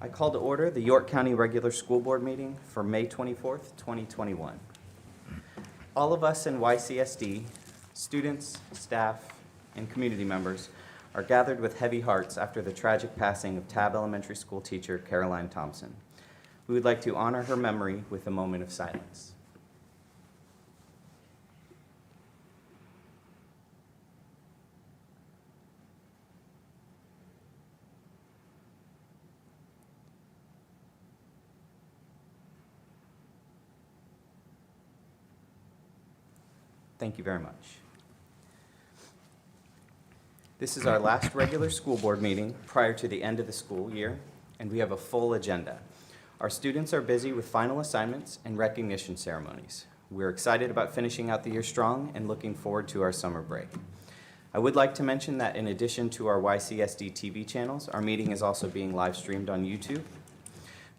I call to order the York County Regular School Board meeting for May 24th, 2021. All of us in YCSD, students, staff, and community members, are gathered with heavy hearts after the tragic passing of Tabb Elementary School teacher Caroline Thompson. We would like to honor her memory with a moment of silence. Thank you very much. This is our last regular school board meeting prior to the end of the school year, and we have a full agenda. Our students are busy with final assignments and recognition ceremonies. We're excited about finishing out the year strong and looking forward to our summer break. I would like to mention that in addition to our YCSD TV channels, our meeting is also being live streamed on YouTube.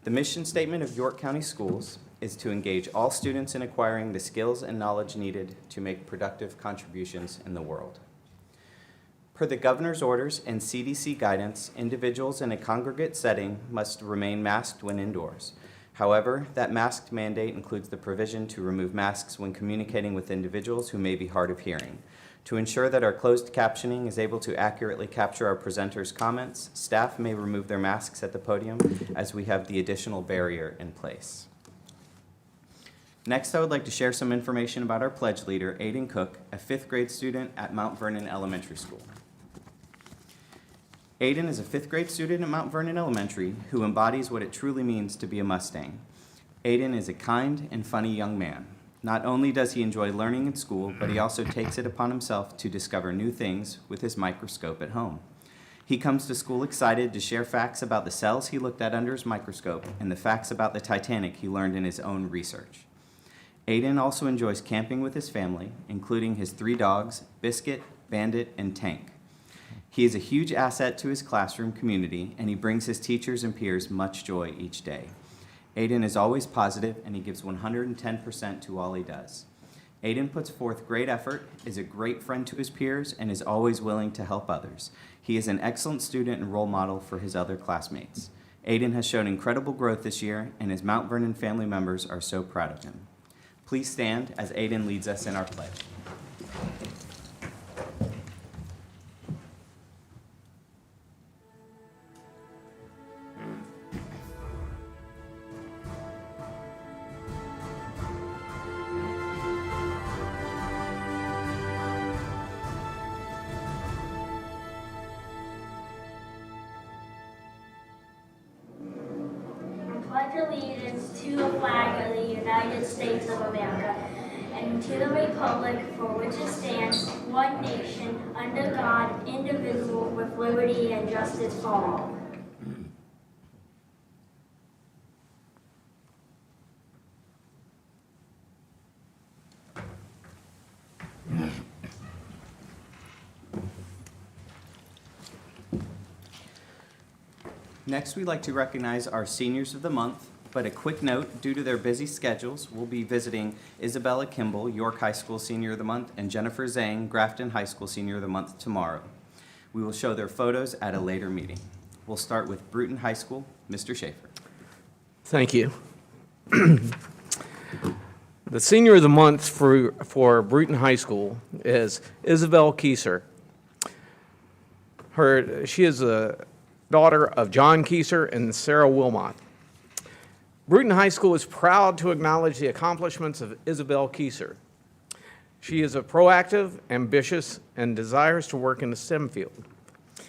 The mission statement of York County Schools is to engage all students in acquiring the skills and knowledge needed to make productive contributions in the world. Per the governor's orders and CDC guidance, individuals in a congregate setting must remain masked when indoors. However, that masked mandate includes the provision to remove masks when communicating with individuals who may be hard of hearing. To ensure that our closed captioning is able to accurately capture our presenters' comments, staff may remove their masks at the podium as we have the additional barrier in place. Next, I would like to share some information about our pledge leader, Aiden Cook, a 5th grade student at Mount Vernon Elementary School. Aiden is a 5th grade student at Mount Vernon Elementary who embodies what it truly means to be a Mustang. Aiden is a kind and funny young man. Not only does he enjoy learning in school, but he also takes it upon himself to discover new things with his microscope at home. He comes to school excited to share facts about the cells he looked at under his microscope and the facts about the Titanic he learned in his own research. Aiden also enjoys camping with his family, including his 3 dogs, Biscuit, Bandit, and Tank. He is a huge asset to his classroom community, and he brings his teachers and peers much joy each day. Aiden is always positive, and he gives 110% to all he does. Aiden puts forth great effort, is a great friend to his peers, and is always willing to help others. He is an excellent student and role model for his other classmates. Aiden has shown incredible growth this year, and his Mount Vernon family members are so proud of him. Please stand as Aiden leads us in our pledge. Pledge allegiance to the flag of the United States of America and to the republic for which it stands, one nation, under God, indivisible, with liberty and justice for all. Next, we'd like to recognize our seniors of the month, but a quick note, due to their busy schedules, we'll be visiting Isabella Kimball, York High School Senior of the Month, and Jennifer Zhang, Grafton High School Senior of the Month tomorrow. We will show their photos at a later meeting. We'll start with Bruton High School, Mr. Schaefer. Thank you. The Senior of the Month for Bruton High School is Isabel Kieser. She is a daughter of John Kieser and Sarah Wilmot. Bruton High School is proud to acknowledge the accomplishments of Isabel Kieser. She is a proactive, ambitious, and desires to work in the STEM field.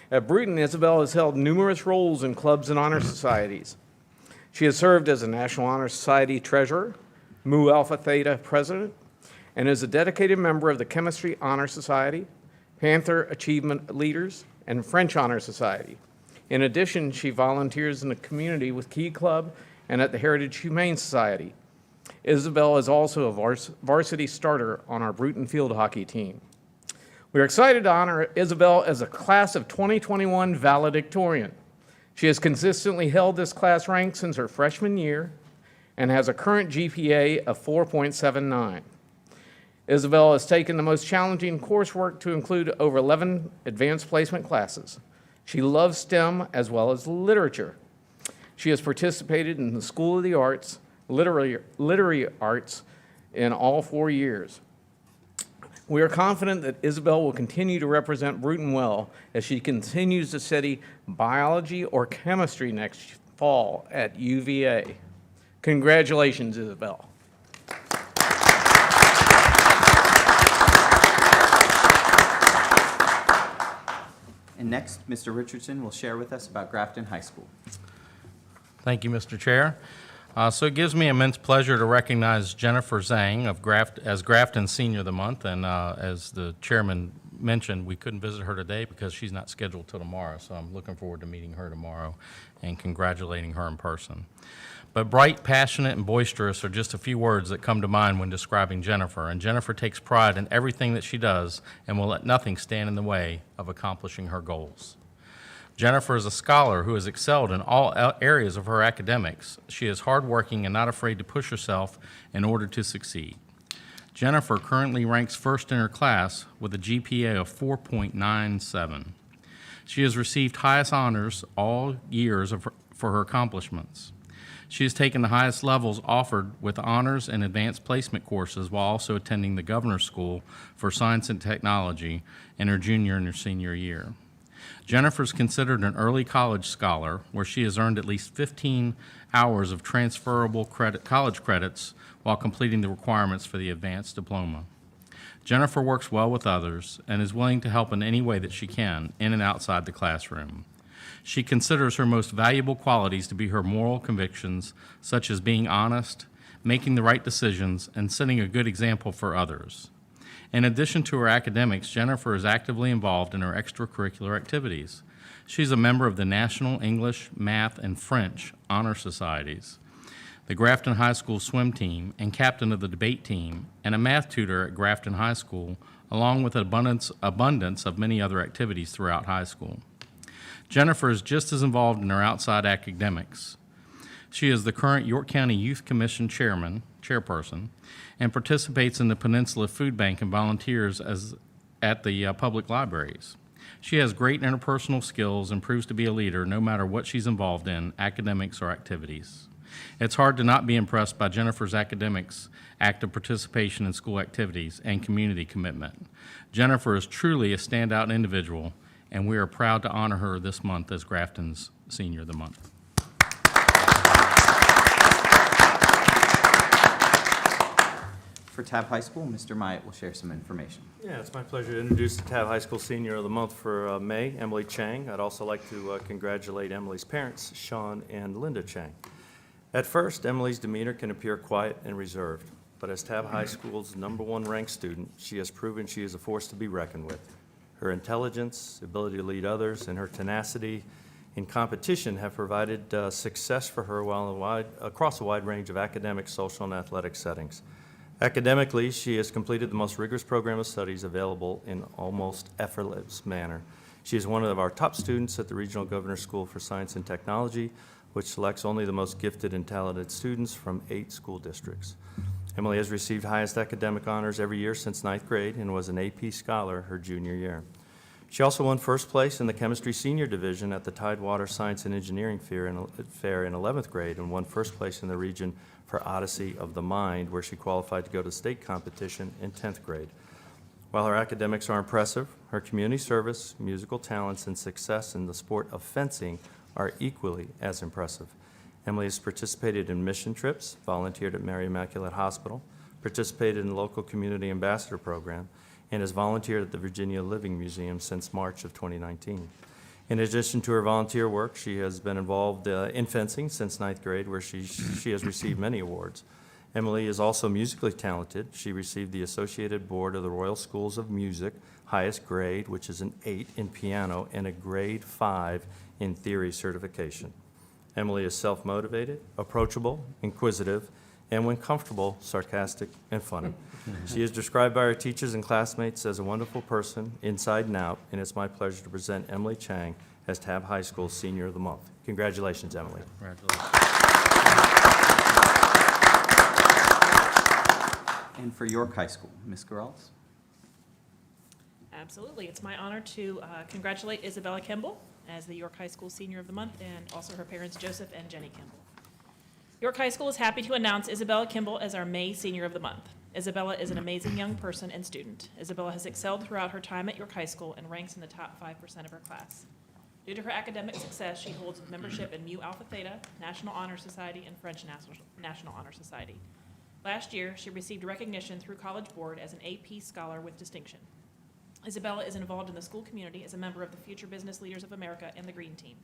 At Bruton, Isabel has held numerous roles in clubs and honor societies. She has served as a National Honor Society treasurer, Mu Alpha Theta president, and is a dedicated member of the Chemistry Honor Society, Panther Achievement Leaders, and French Honor Society. In addition, she volunteers in the community with Key Club and at the Heritage Humane Society. Isabel is also a varsity starter on our Bruton field hockey team. We are excited to honor Isabel as a class of 2021 valedictorian. She has consistently held this class rank since her freshman year and has a current GPA of 4.79. Isabel has taken the most challenging coursework to include over 11 advanced placement classes. She loves STEM as well as literature. She has participated in the School of the Arts, literary arts in all 4 years. We are confident that Isabel will continue to represent Bruton well as she continues to study biology or chemistry next fall at UVA. Congratulations, Isabel. And next, Mr. Richardson will share with us about Grafton High School. Thank you, Mr. Chair. So it gives me immense pleasure to recognize Jennifer Zhang as Grafton Senior of the Month, and as the chairman mentioned, we couldn't visit her today because she's not scheduled till tomorrow, so I'm looking forward to meeting her tomorrow and congratulating her in person. But bright, passionate, and boisterous are just a few words that come to mind when describing Jennifer, and Jennifer takes pride in everything that she does and will let nothing stand in the way of accomplishing her goals. Jennifer is a scholar who has excelled in all areas of her academics. She is hardworking and not afraid to push herself in order to succeed. Jennifer currently ranks first in her class with a GPA of 4.97. She has received highest honors all years for her accomplishments. She has taken the highest levels offered with honors and advanced placement courses while also attending the Governor's School for Science and Technology in her junior and her senior year. Jennifer is considered an early college scholar, where she has earned at least 15 hours of transferable college credits while completing the requirements for the advanced diploma. Jennifer works well with others and is willing to help in any way that she can, in and outside the classroom. She considers her most valuable qualities to be her moral convictions, such as being honest, making the right decisions, and setting a good example for others. In addition to her academics, Jennifer is actively involved in her extracurricular activities. She's a member of the National English, Math, and French Honor Societies, the Grafton High School swim team, and captain of the debate team, and a math tutor at Grafton High School, along with an abundance of many other activities throughout high school. Jennifer is just as involved in her outside academics. She is the current York County Youth Commission chairperson, and participates in the Peninsula Food Bank and volunteers at the public libraries. She has great interpersonal skills and proves to be a leader no matter what she's involved in, academics or activities. It's hard to not be impressed by Jennifer's academics, active participation in school activities, and community commitment. Jennifer is truly a standout individual, and we are proud to honor her this month as Grafton's Senior of the Month. For Tabb High School, Mr. Myatt will share some information. Yeah, it's my pleasure to introduce the Tabb High School Senior of the Month for May, Emily Chang. I'd also like to congratulate Emily's parents, Sean and Linda Chang. At first, Emily's demeanor can appear quiet and reserved, but as Tabb High School's #1 ranked student, she has proven she is a force to be reckoned with. Her intelligence, ability to lead others, and her tenacity in competition have provided success for her across a wide range of academic, social, and athletic settings. Academically, she has completed the most rigorous program of studies available in almost effortless manner. She is one of our top students at the Regional Governor's School for Science and Technology, which selects only the most gifted and talented students from 8 school districts. Emily has received highest academic honors every year since 9th grade and was an AP Scholar her junior year. She also won first place in the Chemistry Senior Division at the Tidewater Science and Engineering Fair in 11th grade and won first place in the region for Odyssey of the Mind, where she qualified to go to state competition in 10th grade. While her academics are impressive, her community service, musical talents, and success in the sport of fencing are equally as impressive. Emily has participated in mission trips, volunteered at Mary Immaculate Hospital, participated in the local community ambassador program, and has volunteered at the Virginia Living Museum since March of 2019. In addition to her volunteer work, she has been involved in fencing since 9th grade, where she has received many awards. Emily is also musically talented. She received the Associated Board of the Royal Schools of Music highest grade, which is an 8 in piano, and a grade 5 in theory certification. Emily is self-motivated, approachable, inquisitive, and when comfortable, sarcastic and funny. She is described by her teachers and classmates as a wonderful person, inside and out, and it's my pleasure to present Emily Chang as Tabb High School Senior of the Month. Congratulations, Emily. Congratulations. And for York High School, Ms. Girals. Absolutely. It's my honor to congratulate Isabella Kimball as the York High School Senior of the Month, and also her parents, Joseph and Jenny Kimball. York High School is happy to announce Isabella Kimball as our May Senior of the Month. Isabella is an amazing young person and student. Isabella has excelled throughout her time at York High School and ranks in the top 5% of her class. Due to her academic success, she holds membership in Mu Alpha Theta, National Honor Society, and French National Honor Society. Last year, she received recognition through College Board as an AP Scholar with distinction. Isabella is involved in the school community as a member of the Future Business Leaders of America and the Green Team.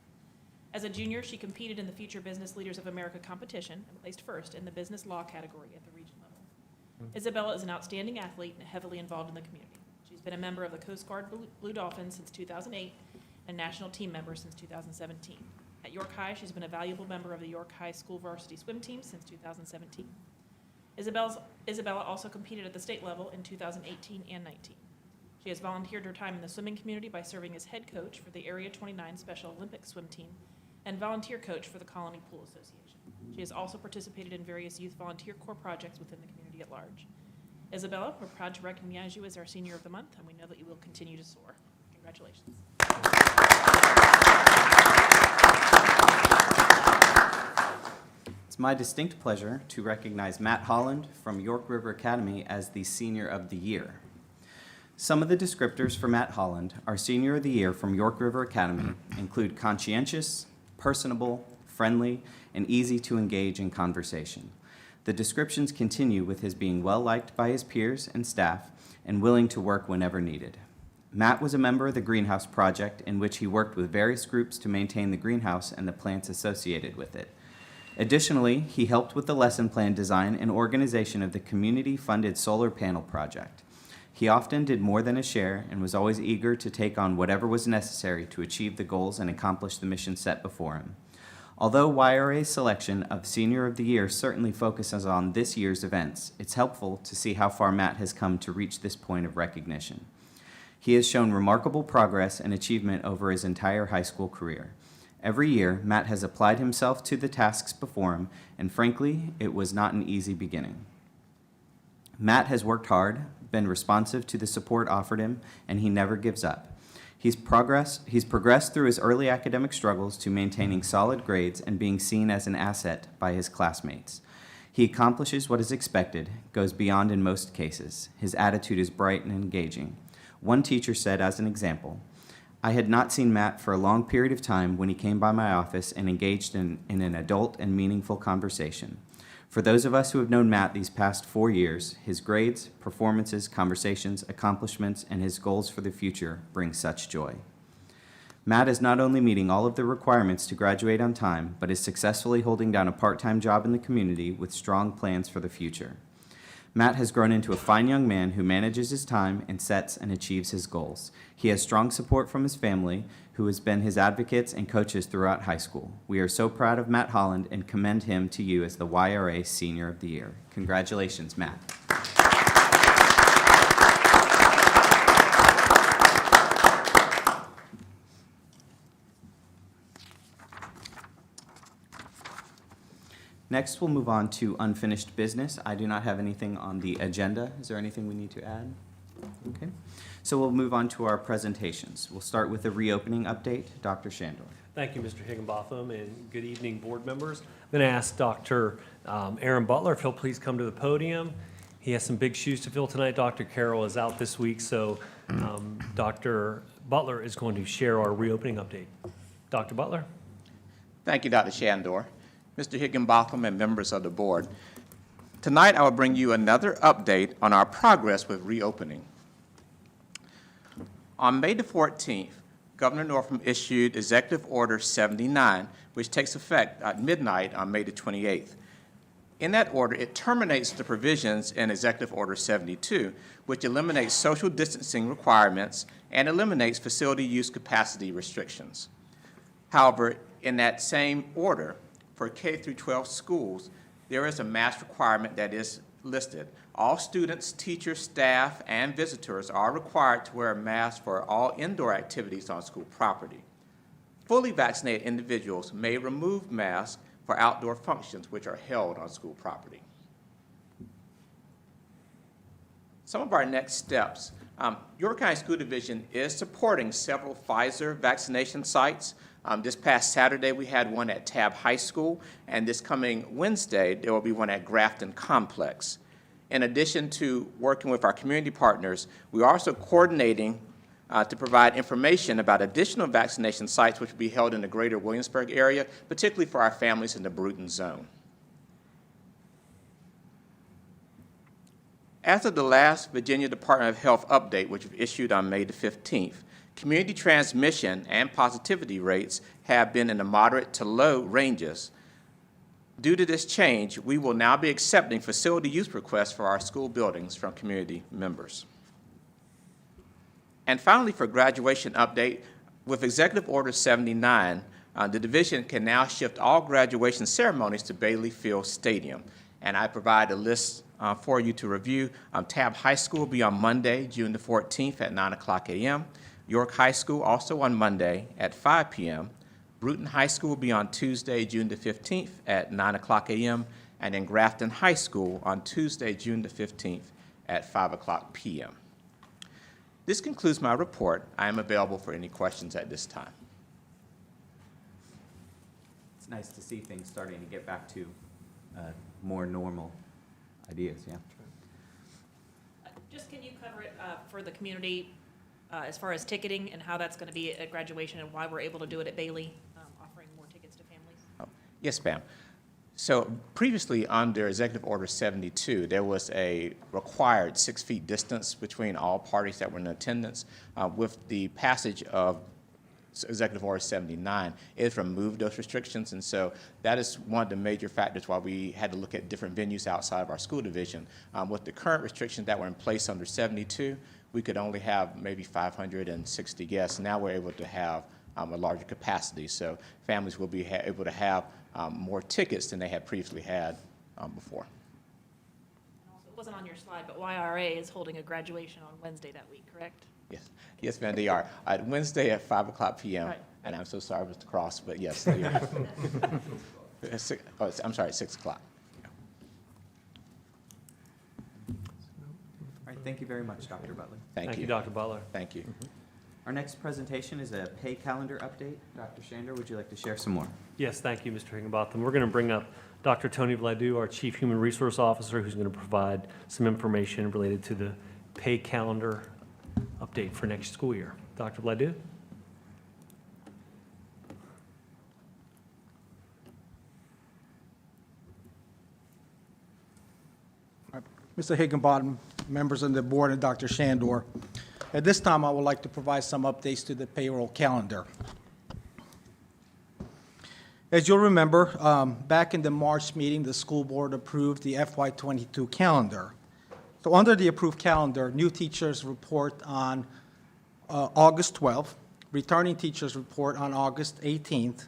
As a junior, she competed in the Future Business Leaders of America competition and placed first in the business law category at the region level. Isabella is an outstanding athlete and heavily involved in the community. She's been a member of the Coast Guard Blue Dolphins since 2008 and national team member since 2017. At York High, she's been a valuable member of the York High School varsity swim team since 2017. Isabella also competed at the state level in 2018 and 19. She has volunteered her time in the swimming community by serving as head coach for the Area 29 Special Olympics swim team and volunteer coach for the Colony Pool Association. She has also participated in various youth volunteer corps projects within the community at large. Isabella, we're proud to recognize you as our Senior of the Month, and we know that you will continue to soar. Congratulations. It's my distinct pleasure to recognize Matt Holland from York River Academy as the Senior of the Year. Some of the descriptors for Matt Holland, our Senior of the Year from York River Academy, include conscientious, personable, friendly, and easy to engage in conversation. The descriptions continue with his being well-liked by his peers and staff and willing to work whenever needed. Matt was a member of the Greenhouse Project, in which he worked with various groups to maintain the greenhouse and the plants associated with it. Additionally, he helped with the lesson plan design and organization of the community-funded solar panel project. He often did more than his share and was always eager to take on whatever was necessary to achieve the goals and accomplish the mission set before him. Although YRA's selection of Senior of the Year certainly focuses on this year's events, it's helpful to see how far Matt has come to reach this point of recognition. He has shown remarkable progress and achievement over his entire high school career. Every year, Matt has applied himself to the tasks before him, and frankly, it was not an easy beginning. Matt has worked hard, been responsive to the support offered him, and he never gives up. He's progressed through his early academic struggles to maintaining solid grades and being seen as an asset by his classmates. He accomplishes what is expected, goes beyond in most cases. His attitude is bright and engaging. One teacher said, as an example, "I had not seen Matt for a long period of time when he came by my office and engaged in an adult and meaningful conversation. For those of us who have known Matt these past 4 years, his grades, performances, conversations, accomplishments, and his goals for the future bring such joy." Matt is not only meeting all of the requirements to graduate on time, but is successfully holding down a part-time job in the community with strong plans for the future. Matt has grown into a fine young man who manages his time and sets and achieves his goals. He has strong support from his family, who has been his advocates and coaches throughout high school. We are so proud of Matt Holland and commend him to you as the YRA Senior of the Year. Congratulations, Matt. Next, we'll move on to unfinished business. I do not have anything on the agenda. Is there anything we need to add? Okay. So we'll move on to our presentations. We'll start with a reopening update. Dr. Shandor. Thank you, Mr. Higginbotham, and good evening, board members. I'm going to ask Dr. Aaron Butler if he'll please come to the podium. He has some big shoes to fill tonight. Dr. Carroll is out this week, so Dr. Butler is going to share our reopening update. Dr. Butler? Thank you, Dr. Shandor. Mr. Higginbotham and members of the board. Tonight, I will bring you another update on our progress with reopening. On May the 14th, Governor Northam issued Executive Order 79, which takes effect at midnight on May the 28th. In that order, it terminates the provisions in Executive Order 72, which eliminates social distancing requirements and eliminates facility use capacity restrictions. However, in that same order, for K through 12 schools, there is a mask requirement that is listed. All students, teachers, staff, and visitors are required to wear a mask for all indoor activities on school property. Fully vaccinated individuals may remove masks for outdoor functions which are held on school property. Some of our next steps York County School Division is supporting several Pfizer vaccination sites. This past Saturday, we had one at Tabb High School, and this coming Wednesday, there will be one at Grafton Complex. In addition to working with our community partners, we are also coordinating to provide information about additional vaccination sites which will be held in the greater Williamsburg area, particularly for our families in the Bruton zone. As of the last Virginia Department of Health update, which was issued on May the 15th, community transmission and positivity rates have been in the moderate to low ranges. Due to this change, we will now be accepting facility use requests for our school buildings from community members. And finally, for graduation update, with Executive Order 79, the division can now shift all graduation ceremonies to Bailey Field Stadium. And I provide a list for you to review. Tabb High School will be on Monday, June the 14th at 9 o'clock a.m. York High School also on Monday at 5 p.m. Bruton High School will be on Tuesday, June the 15th at 9 o'clock a.m. And then Grafton High School on Tuesday, June the 15th at 5 o'clock p.m. This concludes my report. I am available for any questions at this time. It's nice to see things starting to get back to more normal ideas, yeah. Just can you cover it for the community as far as ticketing and how that's going to be at graduation and why we're able to do it at Bailey, offering more tickets to families? Oh, yes, ma'am. So previously, under Executive Order 72, there was a required 6 feet distance between all parties that were in attendance. With the passage of Executive Order 79, it has removed those restrictions, and so that is one of the major factors why we had to look at different venues outside of our school division. With the current restrictions that were in place under 72, we could only have maybe 560 guests. Now we're able to have a larger capacity, so families will be able to have more tickets than they had previously had before. And also, it wasn't on your slide, but YRA is holding a graduation on Wednesday that week, correct? Yes, yes, ma'am, they are. Wednesday at 5 o'clock p.m. Right. And I'm so sorry, Mr. Cross, but yes, they are. I'm sorry, 6 o'clock. All right, thank you very much, Dr. Butler. Thank you. Dr. Butler. Thank you. Our next presentation is a pay calendar update. Dr. Shander, would you like to share some more? Yes, thank you, Mr. Higginbotham. We're going to bring up Dr. Tony Vladu, our Chief Human Resource Officer, who's going to provide some information related to the pay calendar update for next school year. Dr. Vladu? Mr. Higginbotham, members of the board, and Dr. Shandor. At this time, I would like to provide some updates to the payroll calendar. As you'll remember, back in the March meeting, the school board approved the FY22 calendar. So under the approved calendar, new teachers report on August 12th, returning teachers report on August 18th,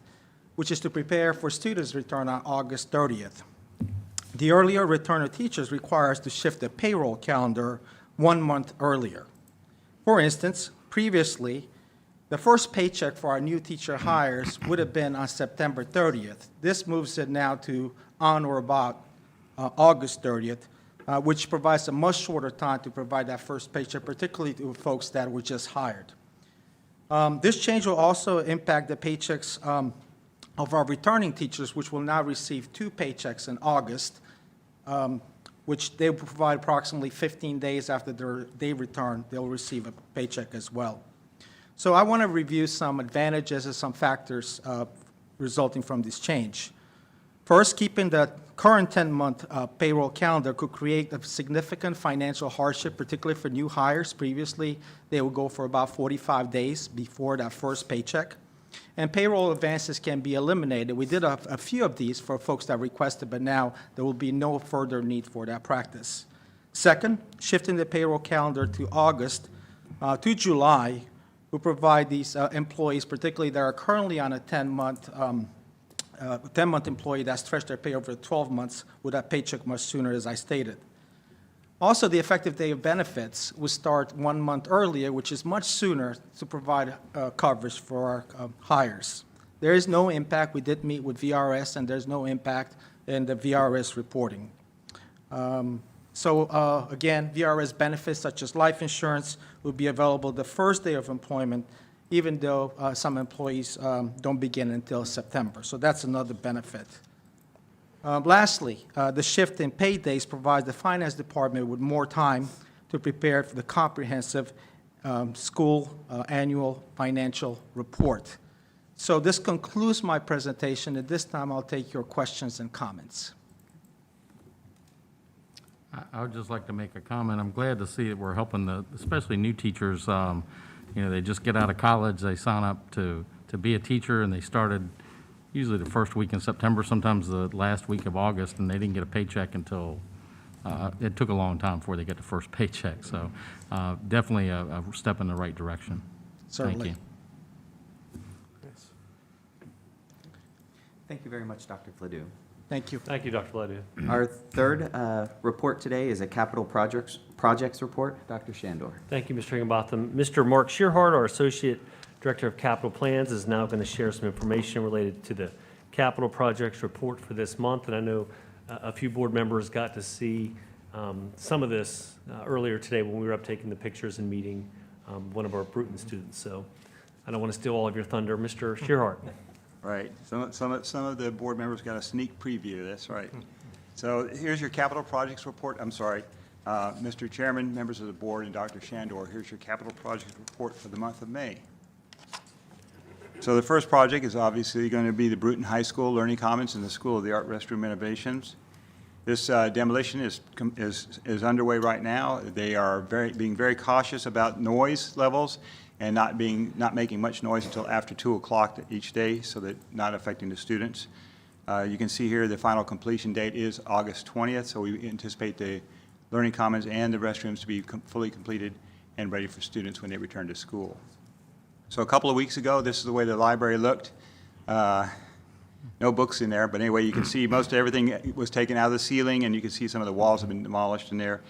which is to prepare for students' return on August 30th. The earlier return of teachers requires to shift the payroll calendar 1 month earlier. For instance, previously, the first paycheck for our new teacher hires would have been on September 30th. This moves it now to on or about August 30th, which provides a much shorter time to provide that first paycheck, particularly to folks that were just hired. This change will also impact the paychecks of our returning teachers, which will now receive 2 paychecks in August, which they will provide approximately 15 days after they return. They'll receive a paycheck as well. So I want to review some advantages and some factors resulting from this change. First, keeping the current 10-month payroll calendar could create a significant financial hardship, particularly for new hires. Previously, they would go for about 45 days before that first paycheck. And payroll advances can be eliminated. We did a few of these for folks that requested, but now there will be no further need for that practice. Second, shifting the payroll calendar to August to July will provide these employees, particularly that are currently on a 10-month employee that stretched their pay over 12 months with that paycheck much sooner, as I stated. Also, the effective day of benefits will start 1 month earlier, which is much sooner to provide coverage for our hires. There is no impact. We did meet with VRS, and there's no impact in the VRS reporting. So again, VRS benefits such as life insurance will be available the first day of employment, even though some employees don't begin until September. So that's another benefit. Lastly, the shift in pay days provides the finance department with more time to prepare for the comprehensive school annual financial report. So this concludes my presentation. At this time, I'll take your questions and comments. I would just like to make a comment. I'm glad to see that we're helping especially new teachers. They just get out of college, they sign up to be a teacher, and they started usually the first week in September, sometimes the last week of August, and they didn't get a paycheck until, it took a long time before they get the first paycheck. So definitely a step in the right direction. Certainly. Thank you. Thank you very much, Dr. Fladue. Thank you. Thank you, Dr. Fladue. Our third report today is a capital projects report. Dr. Shandor. Thank you, Mr. Higginbotham. Mr. Mark Shearhart, our Associate Director of Capital Plans, is now going to share some information related to the capital projects report for this month. And I know a few board members got to see some of this earlier today when we were up taking the pictures and meeting one of our Bruton students. So I don't want to steal all of your thunder. Mr. Shearhart. Right. Some of the board members got a sneak preview. That's right. So here's your capital projects report. I'm sorry. Mr. Chairman, members of the board, and Dr. Shandor, here's your capital projects report for the month of May. So the first project is obviously going to be the Bruton High School Learning Commons and the School of the Art restroom renovations. This demolition is underway right now. They are being very cautious about noise levels and not making much noise until after 2 o'clock each day, so that not affecting the students. You can see here the final completion date is August 20th, so we anticipate the learning commons and the restrooms to be fully completed and ready for students when they return to school. So a couple of weeks ago, this is the way the library looked. No books in there, but anyway, you can see most everything was taken out of the ceiling, and you can see some of the walls have been demolished in there.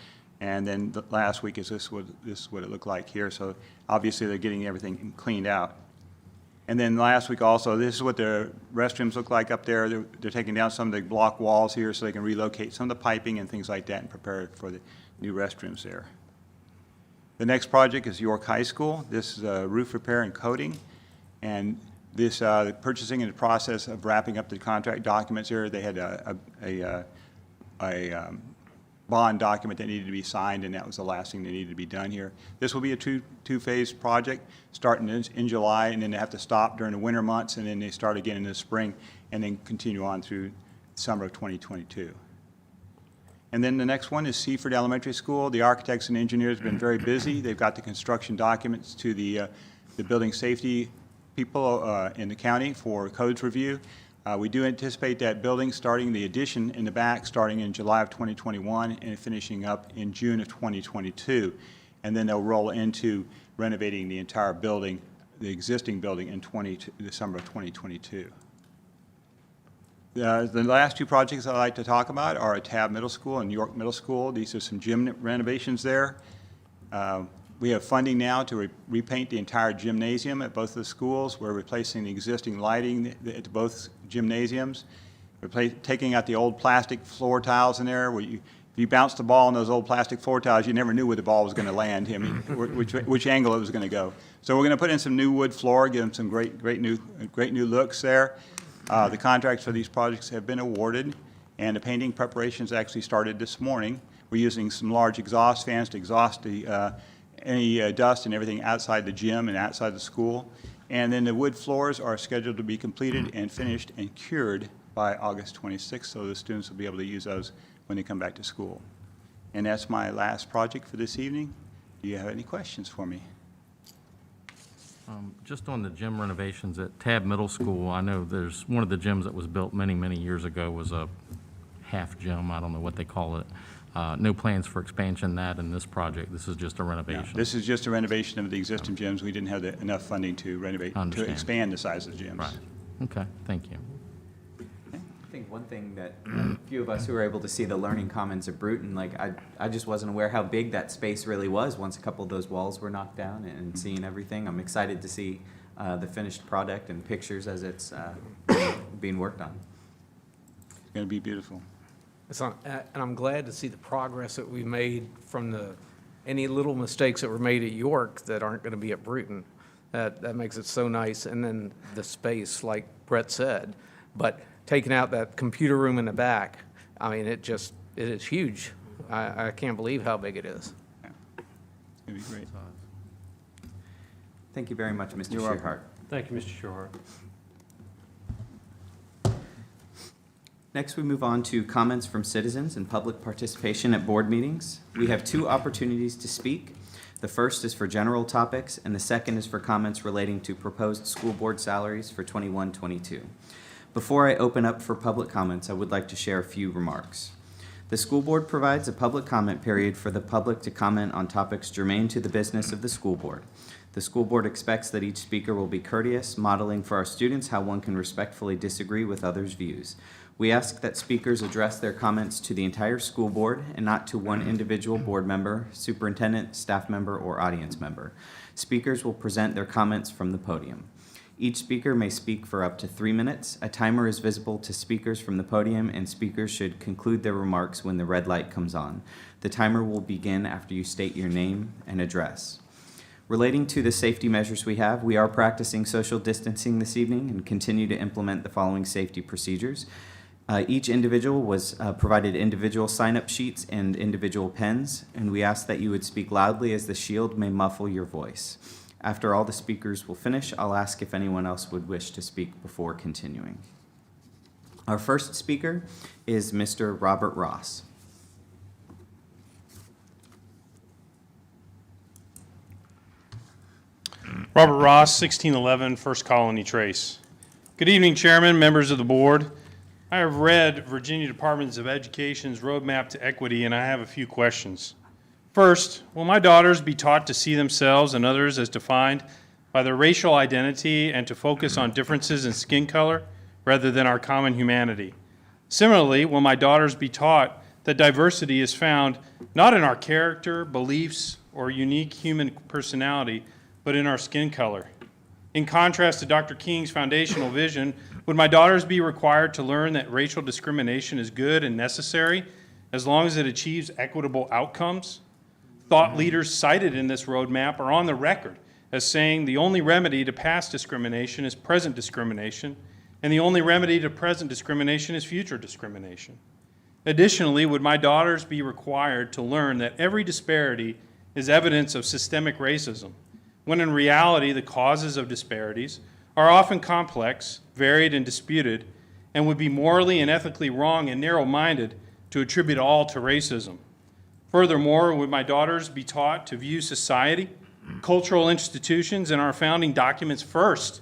And then the last week is this is what it looked like here. So obviously they're getting everything cleaned out. And then last week also, this is what the restrooms look like up there. They're taking down some of the block walls here so they can relocate some of the piping and things like that and prepare it for the new restrooms there. The next project is York High School. This is roof repair and coating. And this the purchasing and the process of wrapping up the contract documents here. They had a bond document that needed to be signed, and that was the last thing that needed to be done here. This will be a two-phase project, starting in July, and then they have to stop during the winter months, and then they start again in the spring, and then continue on through summer of 2022. And then the next one is Seaford Elementary School. The architects and engineers have been very busy. They've got the construction documents to the building safety people in the county for codes review. We do anticipate that building starting the addition in the back starting in July of 2021 and finishing up in June of 2022. And then they'll roll into renovating the entire building, the existing building, in December of 2022. The last two projects I'd like to talk about are at Tabb Middle School and York Middle School. These are some gym renovations there. We have funding now to repaint the entire gymnasium at both of the schools. We're replacing the existing lighting at both gymnasiums. We're taking out the old plastic floor tiles in there. If you bounce the ball on those old plastic floor tiles, you never knew where the ball was going to land, I mean, which angle it was going to go. So we're going to put in some new wood floor, give them some great new looks there. The contracts for these projects have been awarded, and the painting preparations actually started this morning. We're using some large exhaust fans to exhaust any dust and everything outside the gym and outside the school. And then the wood floors are scheduled to be completed and finished and cured by August 26th, so the students will be able to use those when they come back to school. And that's my last project for this evening. Do you have any questions for me? Just on the gym renovations at Tabb Middle School, I know there's one of the gyms that was built many, many years ago was a half gym. I don't know what they call it. No plans for expansion in this project. This is just a renovation. No, this is just a renovation of the existing gyms. We didn't have enough funding to renovate, to expand the size of the gyms. Right. Okay, thank you. I think one thing that a few of us who were able to see the learning commons at Bruton, like I just wasn't aware how big that space really was once a couple of those walls were knocked down and seeing everything. I'm excited to see the finished product and pictures as it's being worked on. It's going to be beautiful. And I'm glad to see the progress that we made from any little mistakes that were made at York that aren't going to be at Bruton. That makes it so nice. And then the space, like Brett said. But taking out that computer room in the back, I mean, it is huge. I can't believe how big it is. It'd be great. Thank you very much, Mr. You're welcome. Shearhart. Thank you, Mr. Shorehart. Next, we move on to comments from citizens and public participation at board meetings. We have 2 opportunities to speak. The first is for general topics, and the second is for comments relating to proposed school board salaries for 21-22. Before I open up for public comments, I would like to share a few remarks. The school board provides a public comment period for the public to comment on topics germane to the business of the school board. The school board expects that each speaker will be courteous, modeling for our students how one can respectfully disagree with others' views. We ask that speakers address their comments to the entire school board and not to one individual board member, superintendent, staff member, or audience member. Speakers will present their comments from the podium. Each speaker may speak for up to 3 minutes. A timer is visible to speakers from the podium, and speakers should conclude their remarks when the red light comes on. The timer will begin after you state your name and address. Relating to the safety measures we have, we are practicing social distancing this evening and continue to implement the following safety procedures. Each individual was provided individual sign-up sheets and individual pens, and we ask that you would speak loudly as the shield may muffle your voice. After all the speakers will finish, I'll ask if anyone else would wish to speak before continuing. Our first speaker is Mr. Robert Ross. Robert Ross, 1611 First Colony Trace. Good evening, Chairman, members of the board. I have read Virginia Department of Education's Roadmap to Equity, and I have a few questions. First, will my daughters be taught to see themselves and others as defined by their racial identity and to focus on differences in skin color rather than our common humanity? Similarly, will my daughters be taught that diversity is found not in our character, beliefs, or unique human personality, but in our skin color? In contrast to Dr. King's foundational vision, would my daughters be required to learn that racial discrimination is good and necessary as long as it achieves equitable outcomes? Thought leaders cited in this roadmap are on the record as saying the only remedy to past discrimination is present discrimination, and the only remedy to present discrimination is future discrimination. Additionally, would my daughters be required to learn that every disparity is evidence of systemic racism, when in reality the causes of disparities are often complex, varied, and disputed, and would be morally and ethically wrong and narrow-minded to attribute all to racism? Furthermore, would my daughters be taught to view society, cultural institutions, and our founding documents first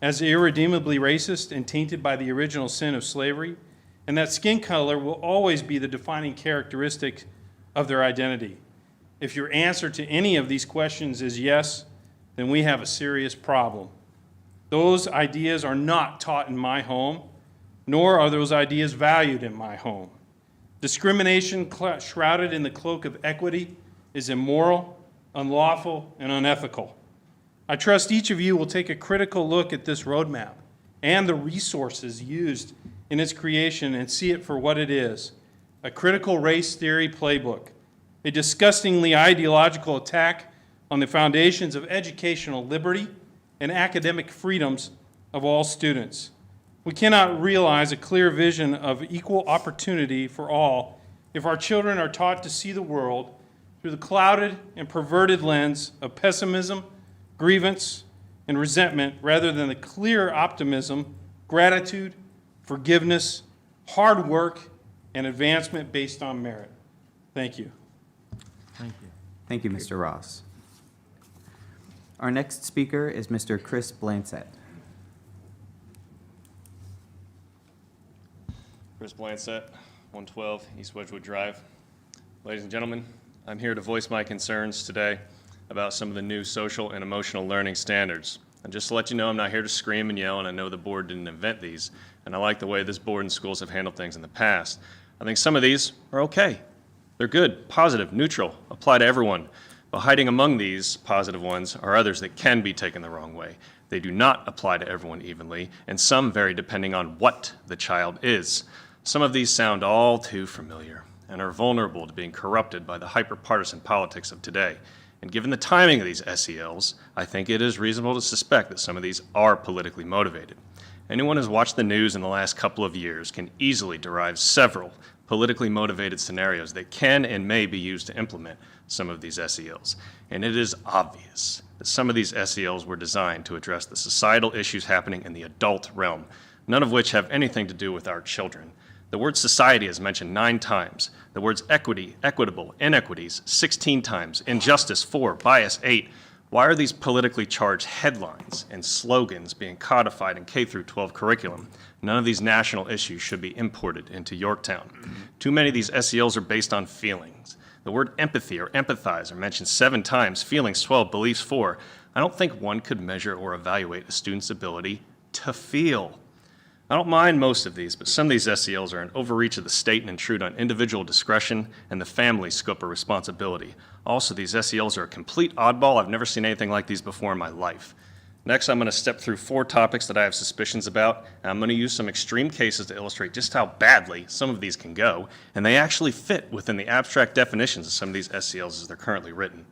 as irredeemably racist and tainted by the original sin of slavery, and that skin color will always be the defining characteristic of their identity? If your answer to any of these questions is yes, then we have a serious problem. Those ideas are not taught in my home, nor are those ideas valued in my home. Discrimination shrouded in the cloak of equity is immoral, unlawful, and unethical. I trust each of you will take a critical look at this roadmap and the resources used in its creation and see it for what it is: a critical race theory playbook, a disgustingly ideological attack on the foundations of educational liberty and academic freedoms of all students. We cannot realize a clear vision of equal opportunity for all if our children are taught to see the world through the clouded and perverted lens of pessimism, grievance, and resentment, rather than the clear optimism, gratitude, forgiveness, hard work, and advancement based on merit. Thank you. Thank you. Thank you, Mr. Ross. Our next speaker is Mr. Chris Blansett. Chris Blansett, 112 East Wedgewood Drive. Ladies and gentlemen, I'm here to voice my concerns today about some of the new social and emotional learning standards. And just to let you know, I'm not here to scream and yell, and I know the board didn't invent these, and I like the way this board and schools have handled things in the past. I think some of these are okay. They're good, positive, neutral, apply to everyone. But hiding among these positive ones are others that can be taken the wrong way. They do not apply to everyone evenly, and some vary depending on what the child is. Some of these sound all too familiar and are vulnerable to being corrupted by the hyper-partisan politics of today. And given the timing of these SELs, I think it is reasonable to suspect that some of these are politically motivated. Anyone who's watched the news in the last couple of years can easily derive several politically motivated scenarios that can and may be used to implement some of these SELs. And it is obvious that some of these SELs were designed to address the societal issues happening in the adult realm, none of which have anything to do with our children. The word society is mentioned 9 times. The words equity, equitable, inequities 16 times, injustice 4, bias 8. Why are these politically charged headlines and slogans being codified in K-12 curriculum? None of these national issues should be imported into Yorktown. Too many of these SELs are based on feelings. The word empathy or empathize are mentioned 7 times, feelings 12, beliefs 4. I don't think one could measure or evaluate a student's ability to feel. I don't mind most of these, but some of these SELs are an overreach of the state and intrude on individual discretion and the family's scope of responsibility. Also, these SELs are a complete oddball. I've never seen anything like these before in my life. Next, I'm going to step through 4 topics that I have suspicions about, and I'm going to use some extreme cases to illustrate just how badly some of these can go, and they actually fit within the abstract definitions of some of these SELs as they're currently written.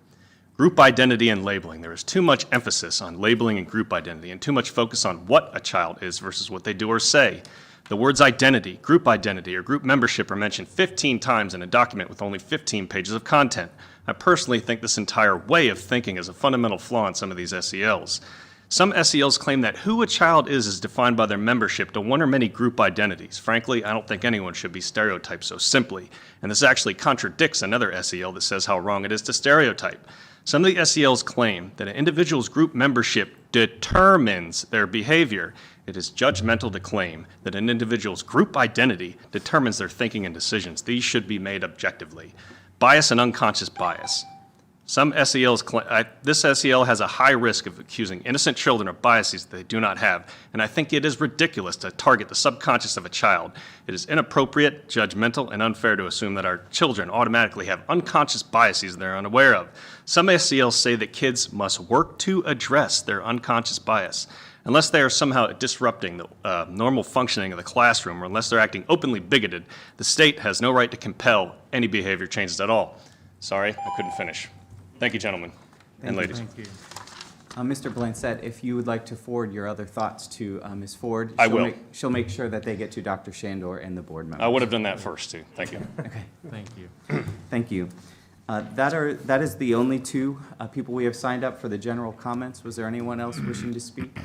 Group identity and labeling. There is too much emphasis on labeling and group identity and too much focus on what a child is versus what they do or say. The words identity, or group membership are mentioned 15 times in a document with only 15 pages of content. I personally think this entire way of thinking is a fundamental flaw in some of these SELs. Some SELs claim that who a child is defined by their membership to one or many group identities. Frankly, I don't think anyone should be stereotyped so simply, and this actually contradicts another SEL that says how wrong it is to stereotype. Some of the SELs claim that an individual's group membership determines their behavior. It is judgmental to claim that an individual's group identity determines their thinking and decisions. These should be made objectively. Bias and unconscious bias. Some SELs this SEL has a high risk of accusing innocent children of biases that they do not have, and I think it is ridiculous to target the subconscious of a child. It is inappropriate, judgmental, and unfair to assume that our children automatically have unconscious biases they're unaware of. Some SELs say that kids must work to address their unconscious bias. Unless they are somehow disrupting the normal functioning of the classroom, or unless they're acting openly bigoted, the state has no right to compel any behavior changes at all. Sorry, I couldn't finish. Thank you, gentlemen and ladies. Thank you. Mr. Blancett, if you would like to forward your other thoughts to Ms. Ford. I will. She'll make sure that they get to Dr. Shandor and the board members. I would have done that first, too. Thank you. Okay, Thank you. thank you. That is the only 2 people we have signed up for the general comments. Was there anyone else wishing to speak?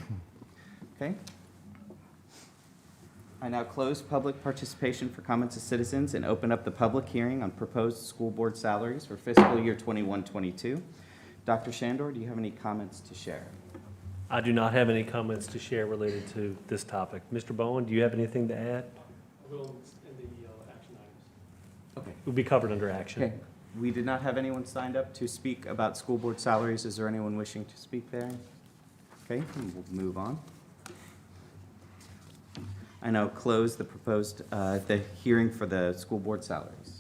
Okay. I now close public participation for comments of citizens and open up the public hearing on proposed school board salaries for fiscal year 21-22. Dr. Shandor, do you have any comments to share? I do not have any comments to share related to this topic. Mr. Bowen, do you have anything to add? Will in the action items. Okay. It will be covered under action. Okay. We did not have anyone signed up to speak about school board salaries. Is there anyone wishing to speak there? Okay, we'll move on. I now close the proposed, the hearing for the school board salaries.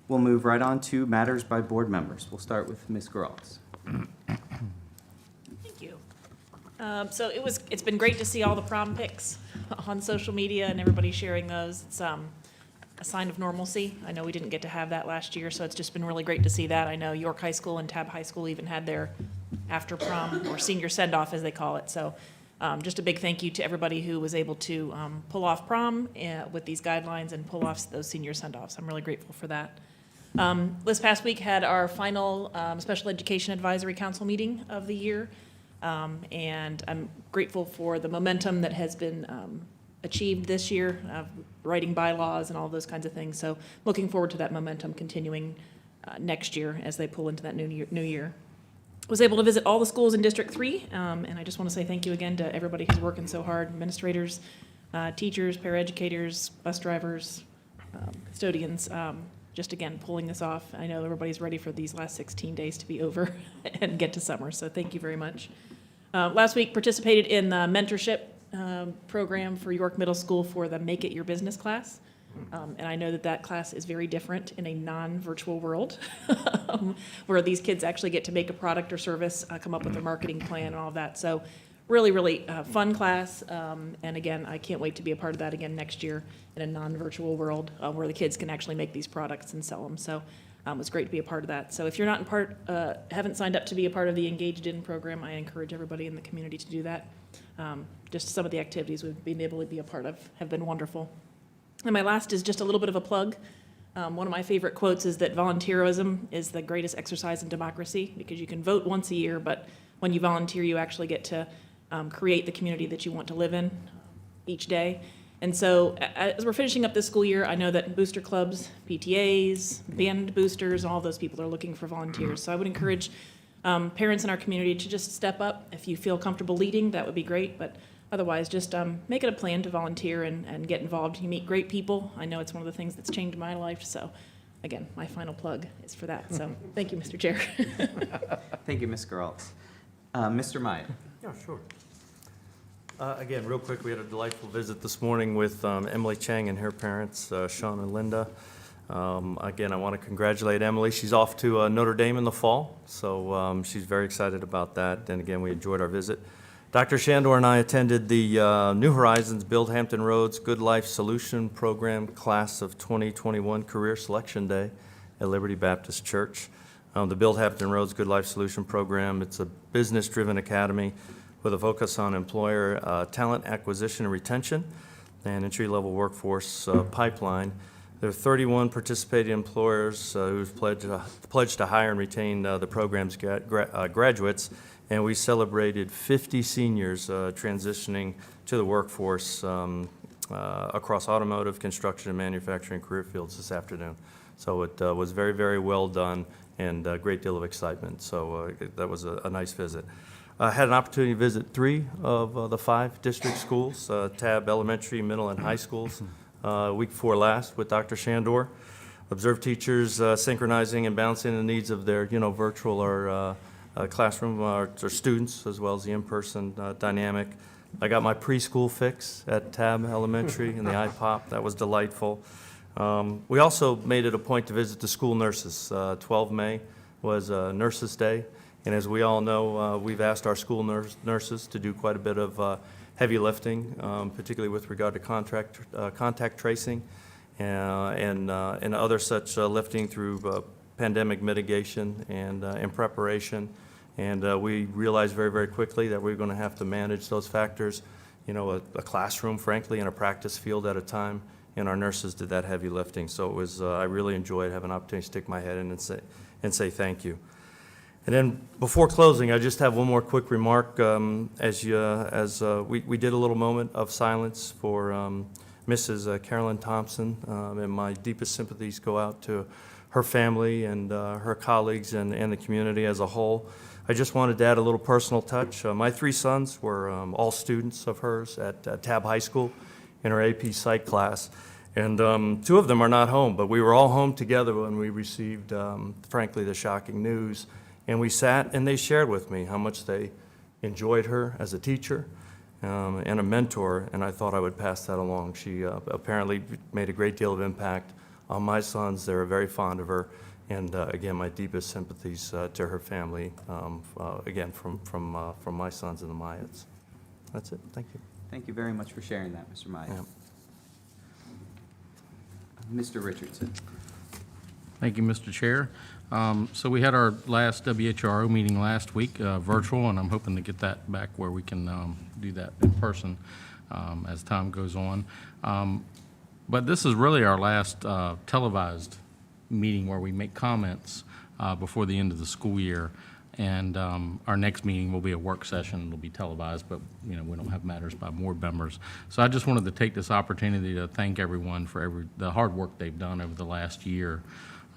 We'll move right on to matters by board members. We'll start with Ms. Geralds. Thank you. So it's been great to see all the prom pics on social media and everybody sharing those. It's a sign of normalcy. I know we didn't get to have that last year, so it's just been really great to see that. I know York High School and Tab High School even had their after prom, or senior send-off as they call it. So just a big thank you to everybody who was able to pull off prom with these guidelines and pull off those senior send-offs. I'm really grateful for that. This past week had our final Special Education Advisory Council meeting of the year. And I'm grateful for the momentum that has been achieved this year, writing bylaws and all those kinds of things. So looking forward to that momentum continuing next year as they pull into that new year. Was able to visit all the schools in District 3, and I just want to say thank you again to everybody who's working so hard, administrators, teachers, paraeducators, bus drivers, custodians, just again, pulling this off. I know everybody's ready for these last 16 days to be over and get to summer, so thank you very much. Last week, participated in the mentorship program for York Middle School for the Make It Your Business class. And I know that that class is very different in a non-virtual world where these kids actually get to make a product or service, come up with a marketing plan and all of that. So really, really fun class. And again, I can't wait to be a part of that again next year in a non-virtual world where the kids can actually make these products and sell them. So it's great to be a part of that. So if you're not haven't signed up to be a part of the Engaged In program, I encourage everybody in the community to do that. Just some of the activities we've been able to be a part of have been wonderful. And my last is just a little bit of a plug. One of my favorite quotes is that volunteerism is the greatest exercise in democracy, because you can vote once a year, but when you volunteer, you actually get to create the community that you want to live in each day. And so as we're finishing up this school year, I know that booster clubs, PTAs, band boosters, all those people are looking for volunteers. So I would encourage parents in our community to just step up. If you feel comfortable leading, that would be great, but otherwise, just make it a plan to volunteer and get involved. You meet great people. I know it's one of the things that's changed my life, so again, my final plug is for that. So thank you, Mr. Chair. Thank you, Ms. Geraltz. Mr. Myatt. Yeah, sure. Again, real quick, we had a delightful visit this morning with Emily Chang and her parents, Sean and Linda. Again, I want to congratulate Emily. She's off to Notre Dame in the fall, so she's very excited about that. And again, we enjoyed our visit. Dr. Shandor and I attended the New Horizons Build Hampton Roads Good Life Solution Program Class of 2021 Career Selection Day at Liberty Baptist Church. The Build Hampton Roads Good Life Solution Program, it's a business-driven academy with a focus on employer talent acquisition and retention and entry-level workforce pipeline. There are 31 participating employers who've pledged to hire and retain the program's graduates, and we celebrated 50 seniors transitioning to the workforce across automotive, construction, and manufacturing career fields this afternoon. So it was very, very well done and a great deal of excitement. So that was a nice visit. I had an opportunity to visit 3 of the 5 district schools, TAB elementary, middle, and high schools, week before last with Dr. Shandor. Observed teachers synchronizing and balancing the needs of their, virtual or classroom or students, as well as the in-person dynamic. I got my preschool fix at TAB Elementary and the iPop. That was delightful. We also made it a point to visit the school nurses. 12 May was Nurses Day. And as we all know, we've asked our school nurses to do quite a bit of heavy lifting, particularly with regard to contact tracing and other such lifting through pandemic mitigation and preparation. And we realized very, very quickly that we were going to have to manage those factors, a classroom, frankly, and a practice field at a time. And our nurses did that heavy lifting. So it was, I really enjoyed having an opportunity to stick my head in and say thank you. And then before closing, I just have one more quick remark. We did a little moment of silence for Mrs. Carolyn Thompson, and my deepest sympathies go out to her family and her colleagues and the community as a whole. I just wanted to add a little personal touch. My 3 sons were all students of hers at TAB High School in her AP Psych class. And 2 of them are not home, but we were all home together when we received, frankly, the shocking news. And we sat and they shared with me how much they enjoyed her as a teacher and a mentor, and I thought I would pass that along. She apparently made a great deal of impact on my sons. They were very fond of her, and again, my deepest sympathies to her family, again, from my sons and the Myatts. That's it. Thank you. Thank you very much for sharing that, Mr. Myatt. Yeah. Mr. Richardson. Thank you, Mr. Chair. So we had our last WHRO meeting last week, virtual, and I'm hoping to get that back where we can do that in person as time goes on. But this is really our last televised meeting where we make comments before the end of the school year. And our next meeting will be a work session. It'll be televised, but we don't have matters by board members. So I just wanted to take this opportunity to thank everyone for the hard work they've done over the last year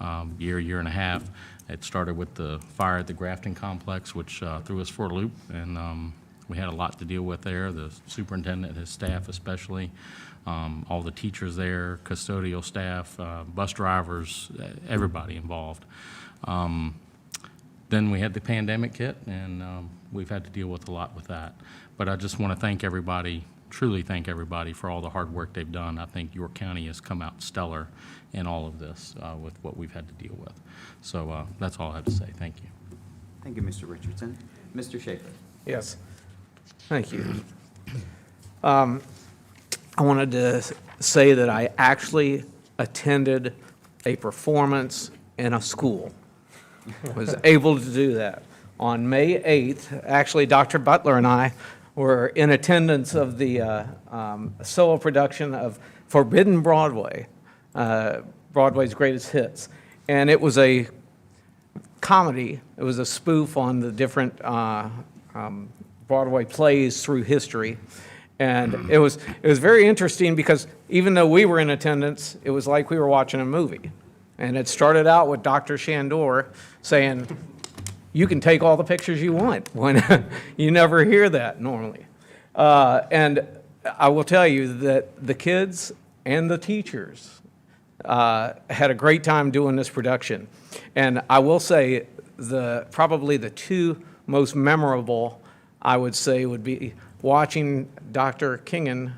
and a half. It started with the fire at the Grafton Complex, which threw us for a loop, and we had a lot to deal with there. The superintendent, his staff especially, all the teachers there, custodial staff, bus drivers, everybody involved. Then we had the pandemic hit, and we've had to deal with a lot with that. But I just want to thank everybody, truly thank everybody for all the hard work they've done. I think York County has come out stellar in all of this with what we've had to deal with. So that's all I have to say. Thank you. Thank you, Mr. Richardson. Mr. Schaefer. Yes. Thank you. I wanted to say that I actually attended a performance in a school. Was able to do that. On May 8th, actually, Dr. Butler and I were in attendance of the solo production of Forbidden Broadway, Broadway's Greatest Hits. And it was a comedy. It was a spoof on the different Broadway plays through history. And it was very interesting because even though we were in attendance, it was like we were watching a movie. And it started out with Dr. Shandor saying, you can take all the pictures you want, when you never hear that normally. And I will tell you that the kids and the teachers had a great time doing this production. And I will say probably the two most memorable, I would say, would be watching Dr. Kingen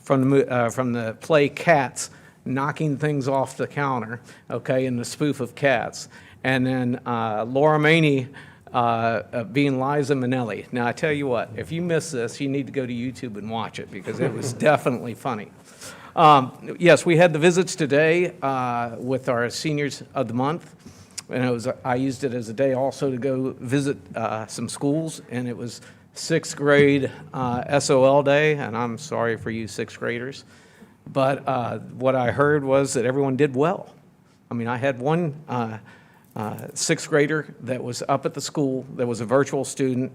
from the play Cats knocking things off the counter, okay, in the spoof of Cats. And then Laura Maney being Liza Minnelli. Now, I tell you what, if you miss this, you need to go to YouTube and watch it because it was definitely funny. Yes, we had the visits today with our seniors of the month. And I used it as a day also to go visit some schools, and it was 6th grade SOL day, and I'm sorry for you 6th graders. But what I heard was that everyone did well. I mean, I had one 6th grader that was up at the school that was a virtual student,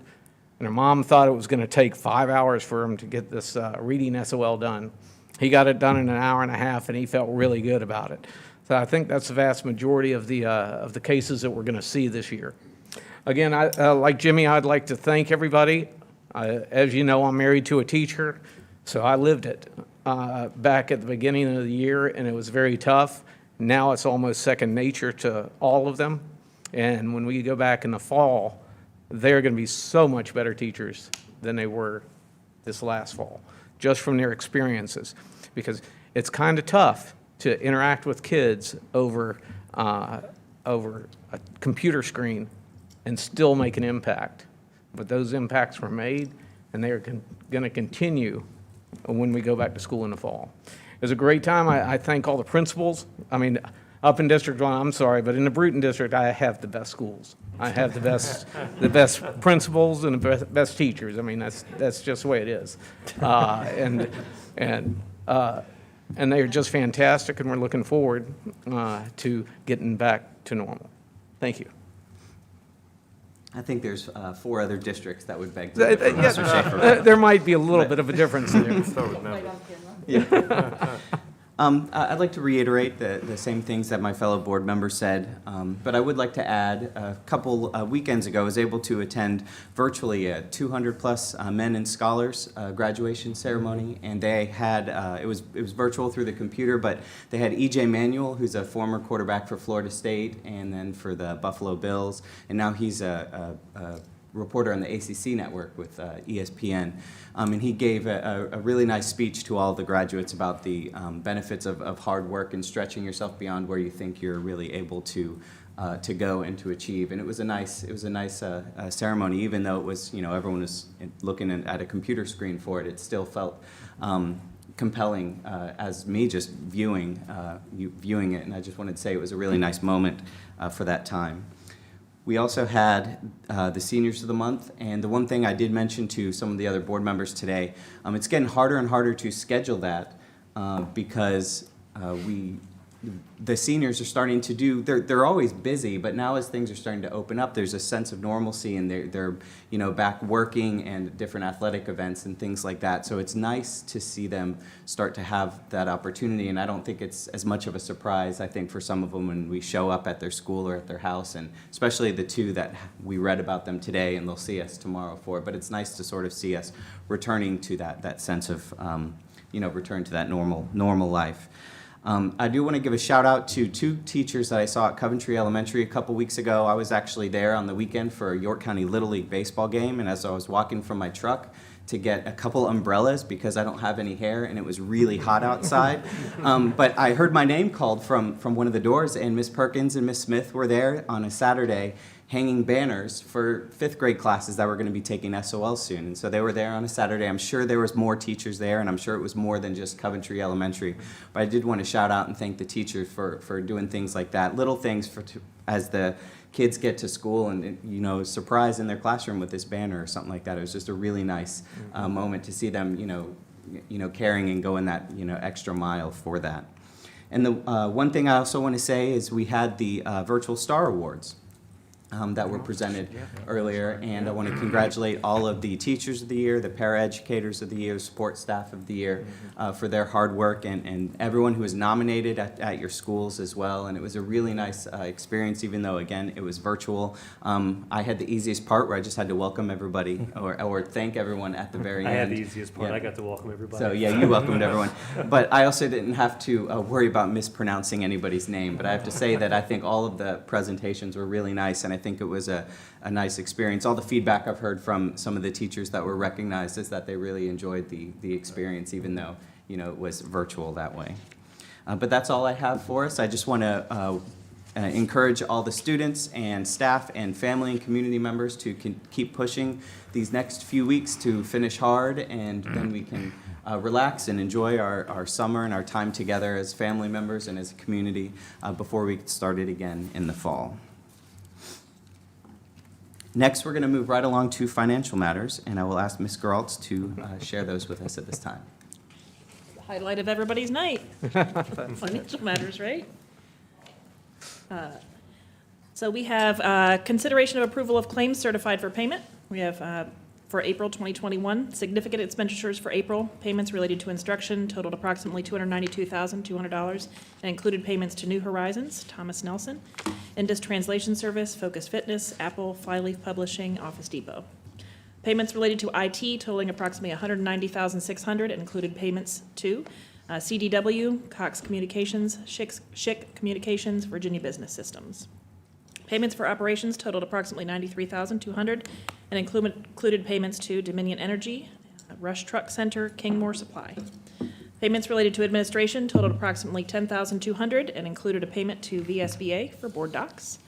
and her mom thought it was going to take 5 hours for him to get this reading SOL done. He got it done in an hour and a half, and he felt really good about it. So I think that's the vast majority of the cases that we're going to see this year. Again, like Jimmy, I'd like to thank everybody. As you know, I'm married to a teacher, so I lived it back at the beginning of the year, and it was very tough. Now it's almost second nature to all of them. And when we go back in the fall, they're going to be so much better teachers than they were this last fall, just from their experiences. Because it's kind of tough to interact with kids over a computer screen and still make an impact. But those impacts were made, and they are going to continue when we go back to school in the fall. It was a great time. I thank all the principals. I mean, up in District 1, I'm sorry, but in the Bruton District, I have the best schools. I have the best principals and the best teachers. I mean, that's just the way it is. And they are just fantastic, and we're looking forward to getting back to normal. Thank you. I think there's 4 other districts that would beg to differ, Mr. Schaefer. There might be a little bit of a difference there. I'd like to reiterate the same things that my fellow board members said, but I would like to add a couple weekends ago I was able to attend virtually a 200-plus men and scholars graduation ceremony, and they had it was virtual through the computer, but they had E.J. Manuel, who's a former quarterback for Florida State and then for the Buffalo Bills, and now he's a reporter on the ACC network with ESPN. And he gave a really nice speech to all the graduates about the benefits of hard work and stretching yourself beyond where you think you're really able to go and to achieve. And it was a nice ceremony, even though it was, everyone was looking at a computer screen for it. It still felt compelling as me just viewing it. And I just wanted to say it was a really nice moment for that time. We also had the Seniors of the Month, and the one thing I did mention to some of the other board members today, it's getting harder and harder to schedule that because the seniors are starting to do, they're always busy, but now as things are starting to open up, there's a sense of normalcy, and they're back working and different athletic events and things like that. So it's nice to see them start to have that opportunity, and I don't think it's as much of a surprise, I think, for some of them when we show up at their school or at their house, and especially the 2 that we read about them today, and they'll see us tomorrow for it. But it's nice to sort of see us returning to that sense of, return to that normal life. I do want to give a shout out to 2 teachers that I saw at Coventry Elementary a couple weeks ago. I was actually there on the weekend for a York County Little League baseball game, and as I was walking from my truck to get a couple umbrellas because I don't have any hair and it was really hot outside, but I heard my name called from one of the doors, and Miss Perkins and Miss Smith were there on a Saturday hanging banners for fifth grade classes that were going to be taking SOL soon. And so they were there on a Saturday. I'm sure there was more teachers there, and I'm sure it was more than just Coventry Elementary. But I did want to shout out and thank the teachers for doing things like that, little things as the kids get to school and, you know, surprised in their classroom with this banner or something like that. It was just a really nice moment to see them, you know, caring and going that, you know, extra mile for that. And the one thing I also want to say is we had the Virtual Star Awards that were presented earlier, and I want to congratulate all of the teachers of the year, the paraeducators of the year, support staff of the year for their hard work, and everyone who was nominated at your schools as well. And it was a really nice experience, even though, again, it was virtual. I had the easiest part where I just had to welcome everybody or thank everyone at the very end. I had the easiest part. Yeah. I got to welcome everybody. So, yeah, you welcomed everyone. But I also didn't have to worry about mispronouncing anybody's name. But I have to say that I think all of the presentations were really nice, and I think it was a nice experience. All the feedback I've heard from some of the teachers that were recognized is that they really enjoyed the experience, even though, you know, it was virtual that way. But that's all I have for us. I just want to encourage all the students and staff and family and community members to keep pushing these next few weeks to finish hard, and then we can relax and enjoy our summer and our time together as family members and as a community before we get started again in the fall. Next, we're going to move right along to financial matters, and I will ask Ms. Geraltz to share those with us at this time. The highlight of everybody's night. Financial matters, right? So we have consideration of approval of claims certified for payment. We have for April 2021, significant expenditures for April, payments related to instruction totaled approximately $292,200 and included payments to New Horizons, Thomas Nelson, Indus Translation Service, Focus Fitness, Apple, Flyleaf Publishing, Office Depot. Payments related to IT totaling approximately $190,600 and included payments to CDW, Cox Communications, Schick Communications, Virginia Business Systems. Payments for operations totaled approximately $93,200 and included payments to Dominion Energy, Rush Truck Center, Kingmore Supply. Payments related to administration totaled approximately $10,200 and included a payment to VSBA for board docs.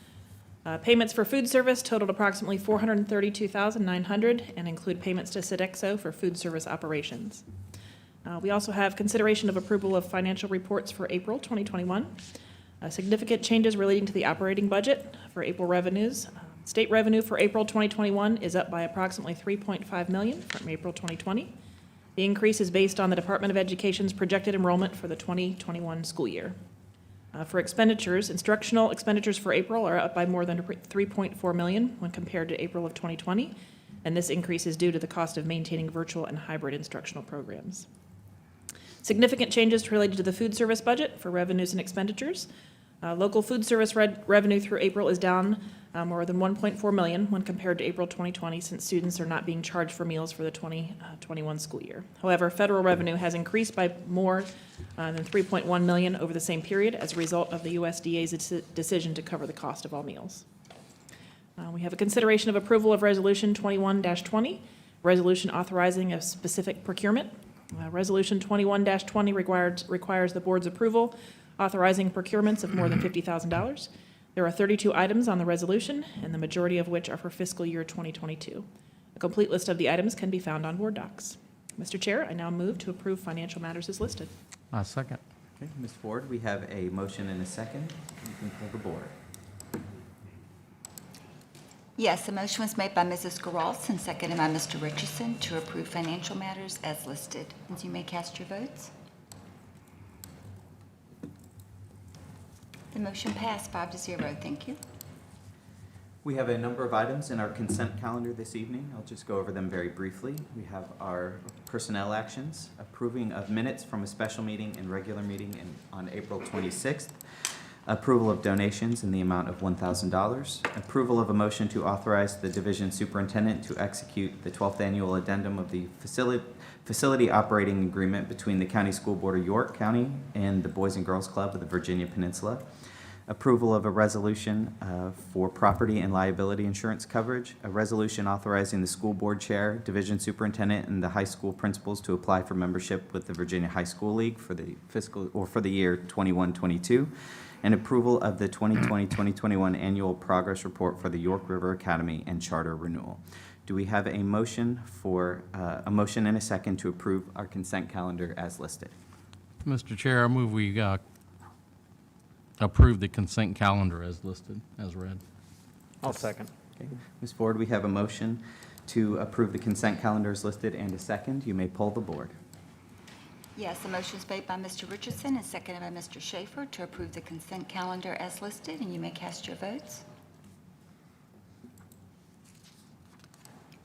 Payments for food service totaled approximately $432,900 and include payments to Sodexo for food service operations. We also have consideration of approval of financial reports for April 2021. Significant changes relating to the operating budget for April revenues. State revenue for April 2021 is up by approximately $3.5 million from April 2020. The increase is based on the Department of Education's projected enrollment for the 2021 school year. For expenditures, instructional expenditures for April are up by more than $3.4 million when compared to April of 2020, and this increase is due to the cost of maintaining virtual and hybrid instructional programs. Significant changes related to the food service budget for revenues and expenditures. Local food service revenue through April is down more than $1.4 million when compared to April 2020, since students are not being charged for meals for the 2021 school year. However, federal revenue has increased by more than $3.1 million over the same period as a result of the USDA's decision to cover the cost of all meals. We have a consideration of approval of Resolution 21-20, resolution authorizing a specific procurement. Resolution 21-20 requires the board's approval, authorizing procurements of more than $50,000. There are 32 items on the resolution, and the majority of which are for fiscal year 2022. A complete list of the items can be found on board docs. Mr. Chair, I now move to approve financial matters as listed. Second. Okay, Ms. Ford, we have a motion and a second. You can pull the board. Yes, the motion was made by Mrs. Geraltz and seconded by Mr. Richardson to approve financial matters as listed. And you may cast your votes. The motion passed 5-0. Thank you. We have a number of items in our consent calendar this evening. I'll just go over them very briefly. We have our personnel actions, approving of minutes from a special meeting and regular meeting on April 26th, approval of donations in the amount of $1,000, approval of a motion to authorize the division superintendent to execute the 12th annual addendum of the facility operating agreement between the County School Board of York County and the Boys and Girls Club of the Virginia Peninsula, Approval of a resolution for property and liability insurance coverage, a resolution authorizing the school board chair, division superintendent, and the high school principals to apply for membership with the Virginia High School League for the fiscal, or for the year 21-22, and approval of the 2020-2021 annual progress report for the York River Academy and charter renewal. Do we have a motion and a second to approve our consent calendar as listed? Mr. Chair, I move we approve the consent calendar as listed, as read. I'll second. Okay. Ms. Ford, we have a motion to approve the consent calendar as listed and a second. You may poll the board. Yes, a motion is made by Mr. Richardson and seconded by Mr. Schaefer to approve the consent calendar as listed, and you may cast your votes.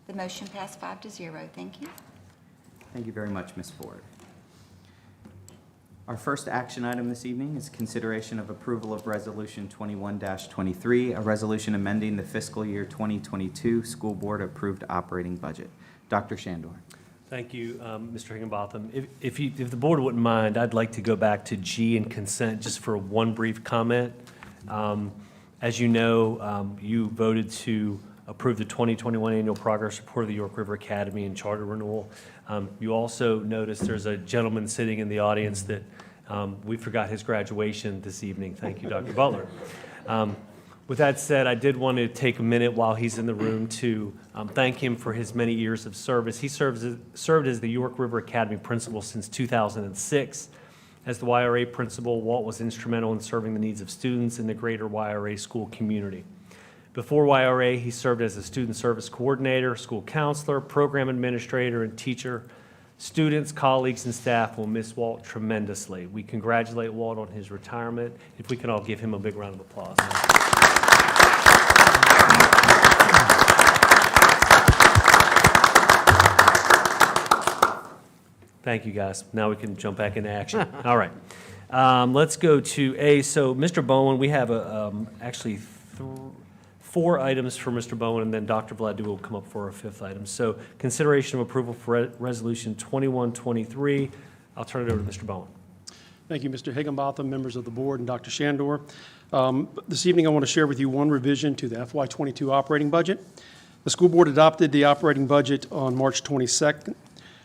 The motion passed 5-0. Thank you. Thank you very much, Ms. Ford. Our first action item this evening is consideration of approval of Resolution 21-23, a resolution amending the fiscal year 2022 school board approved operating budget. Dr. Shandor. Thank you, Mr. Higginbotham. If the board wouldn't mind, I'd like to go back to G and consent just for one brief comment. As you know, you voted to approve the 2021 annual progress report of the York River Academy and charter renewal. You also noticed there's a gentleman sitting in the audience that we forgot his graduation this evening. Thank you, Dr. Butler. With that said, I did want to take a minute while he's in the room to thank him for his many years of service. He served as the York River Academy principal since 2006. As the YRA principal, Walt was instrumental in serving the needs of students in the greater YRA school community. Before YRA, he served as a student service coordinator, school counselor, program administrator, and teacher. Students, colleagues, and staff will miss Walt tremendously. We congratulate Walt on his retirement. If we can all give him a big round of applause. Thank you, guys. Now we can jump back into action. All right. Let's go to A. So, Mr. Bowen, we have actually 4 items for Mr. Bowen, and then Dr. Vladu will come up for a 5th item. So, consideration of approval for Resolution 2123. I'll turn it over to Mr. Bowen. Thank you, Mr. Higginbotham, members of the board, and Dr. Shandor. This evening, I want to share with you one revision to the FY22 operating budget. The school board adopted the operating budget on March 22nd.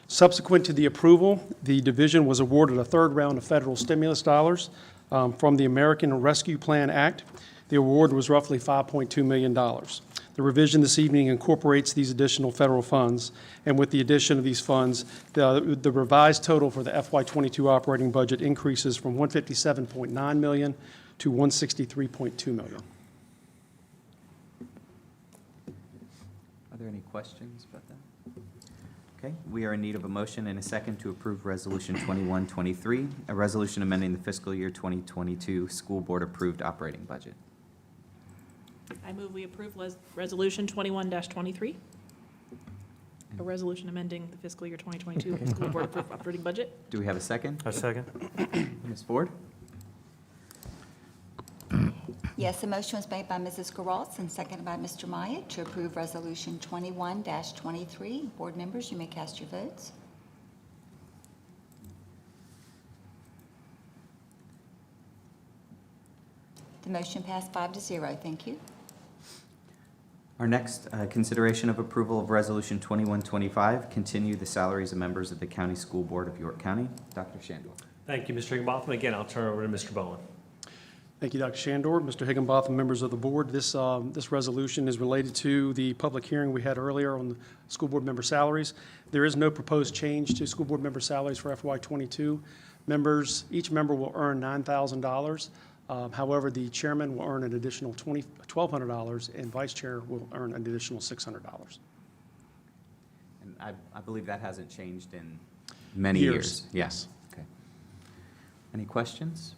Subsequent to the approval, the division was awarded a 3rd round of federal stimulus dollars from the American Rescue Plan Act. The award was roughly $5.2 million. The revision this evening incorporates these additional federal funds, and with the addition of these funds, the revised total for the FY22 operating budget increases from $157.9 million to $163.2 million. Are there any questions about that? Okay, we are in need of a motion and a second to approve Resolution 2123, a resolution amending the fiscal year 2022 school board approved operating budget. I move we approve Resolution 21-23, a resolution amending the fiscal year 2022 school board approved operating budget. Do we have a second? A second. Ms. Ford? Yes, a motion was made by Mrs. Garralts and seconded by Mr. Myatt to approve Resolution 21-23. Board members, you may cast your votes. The motion passed 5-0. Thank you. Our next consideration of approval of Resolution 2125, continue the salaries of members of the County School Board of York County. Dr. Shandor. Thank you, Mr. Higginbotham. Again, I'll turn it over to Mr. Bowen. Thank you, Dr. Shandor. Mr. Higginbotham, members of the board, this resolution is related to the public hearing we had earlier on the school board member salaries. There is no proposed change to school board member salaries for FY22. Each member will earn $9,000. However, the chairman will earn an additional $1,200, and vice chair will earn an additional $600. And I believe that hasn't changed in many years. Yes. Okay. Any questions?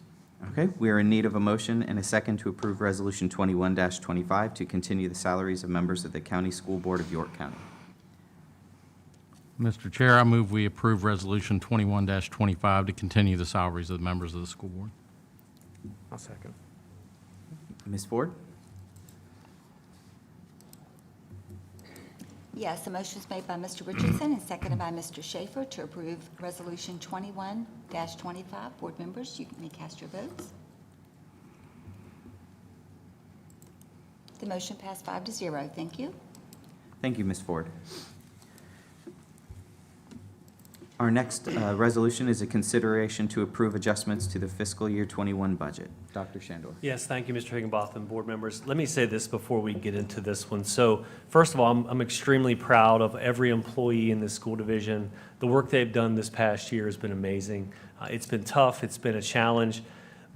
Okay, we are in need of a motion and a second to approve Resolution 21-25 to continue the salaries of members of the County School Board of York County. Mr. Chair, I move we approve Resolution 21-25 to continue the salaries of the members of the school board. I'll second. Ms. Ford? Yes, a motion is made by Mr. Richardson and seconded by Mr. Schaefer to approve Resolution 21-25. Board members, you may cast your votes. The motion passed 5-0. Thank you. Thank you, Ms. Ford. Our next resolution is a consideration to approve adjustments to the fiscal year 21 budget. Dr. Shandor. Yes, thank you, Mr. Higginbotham, board members. Let me say this before we get into this one. So first of all, I'm extremely proud of every employee in this school division. The work they've done this past year has been amazing. It's been tough, it's been a challenge,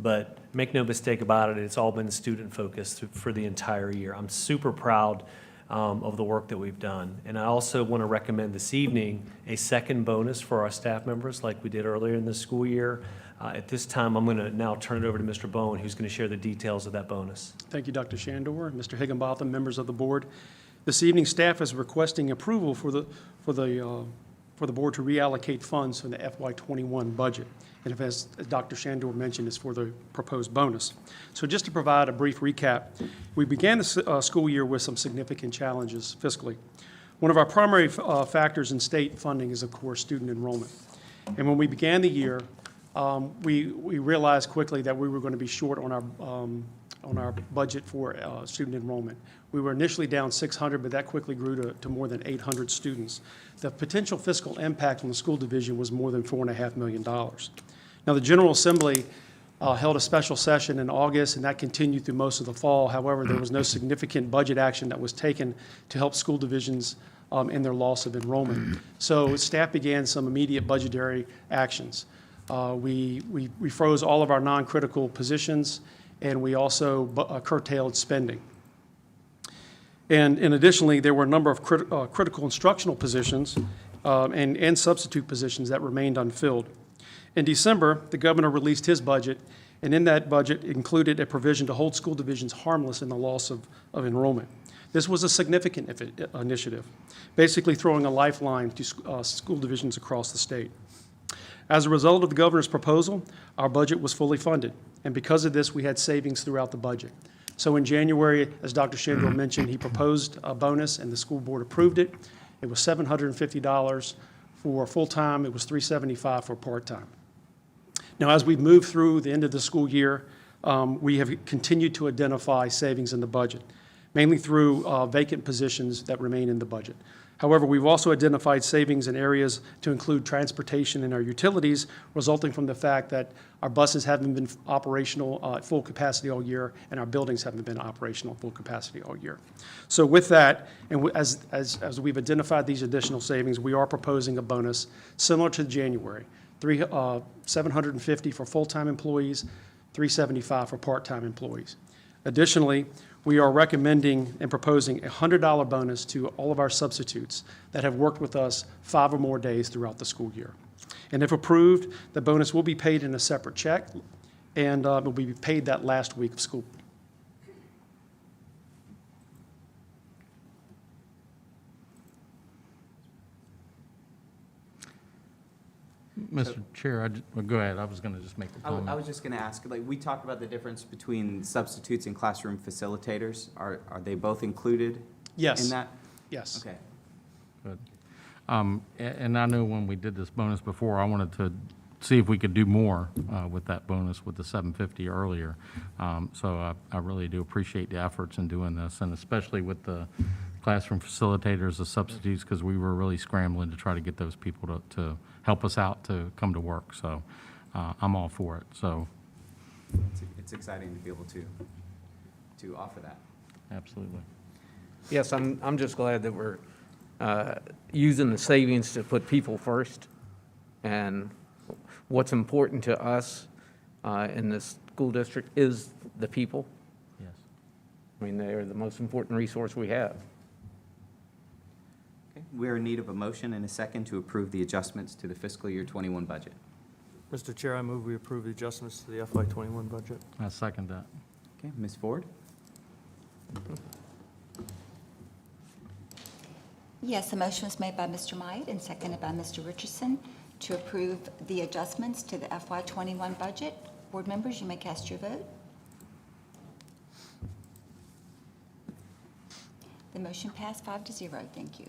but make no mistake about it, it's all been student-focused for the entire year. I'm super proud of the work that we've done. And I also want to recommend this evening a second bonus for our staff members like we did earlier in the school year. At this time, I'm going to now turn it over to Mr. Bowen, who's going to share the details of that bonus. Thank you, Dr. Shandor, Mr. Higginbotham, members of the board. This evening, staff is requesting approval for the board to reallocate funds from the FY21 budget. And if, as Dr. Shandor mentioned, is for the proposed bonus. So just to provide a brief recap, we began the school year with some significant challenges fiscally. One of our primary factors in state funding is, of course, student enrollment. And when we began the year, we realized quickly that we were going to be short on our budget for student enrollment. We were initially down 600, but that quickly grew to more than 800 students. The potential fiscal impact on the school division was more than $4.5 million. Now, the General Assembly held a special session in August, and that continued through most of the fall. However, there was no significant budget action that was taken to help school divisions in their loss of enrollment. So staff began some immediate budgetary actions. We froze all of our non-critical positions, and we also curtailed spending. And additionally, there were a number of critical instructional positions and substitute positions that remained unfilled. In December, the governor released his budget, and in that budget included a provision to hold school divisions harmless in the loss of enrollment. This was a significant initiative, basically throwing a lifeline to school divisions across the state. As a result of the governor's proposal, our budget was fully funded, and because of this, we had savings throughout the budget. So in January, as Dr. Shandor mentioned, he proposed a bonus, and the school board approved it. It was $750 for full-time. It was $375 for part-time. Now, as we've moved through the end of the school year, we have continued to identify savings in the budget, mainly through vacant positions that remain in the budget. However, we've also identified savings in areas to include transportation and our utilities, resulting from the fact that our buses haven't been operational at full capacity all year, and our buildings haven't been operational at full capacity all year. So with that, and as we've identified these additional savings, we are proposing a bonus similar to January, $750 for full-time employees, $375 for part-time employees. Additionally, we are recommending and proposing a $100 bonus to all of our substitutes that have worked with us 5 or more days throughout the school year. And if approved, the bonus will be paid in a separate check, and it will be paid that last week of school. Mr. Chair, well, go ahead. I was going to just make a I comment. was just going to ask, like, we talked about the difference between substitutes and classroom facilitators. Are they both included Yes. in that? Yes. Okay. Good. And I know when we did this bonus before, I wanted to see if we could do more with that bonus with the 750 earlier. So I really do appreciate the efforts in doing this, and especially with the classroom facilitators, the substitutes, because we were really scrambling to try to get those people to help us out to come to work. So I'm all for it. So It's exciting to be able to offer that. absolutely. Yes, I'm just glad that we're using the savings to put people first. And what's important to us in this school district is the people. Yes. I mean, they are the most important resource we have. Okay. We're in need of a motion and a second to approve the adjustments to the fiscal year 21 budget. Mr. Chair, I move we approve the adjustments to the FY21 budget. I second that. Okay, Ms. Ford? Yes, the motion was made by Mr. Myatt and seconded by Mr. Richardson to approve the adjustments to the FY21 budget. Board members, you may cast your vote. The motion passed 5-0. Thank you.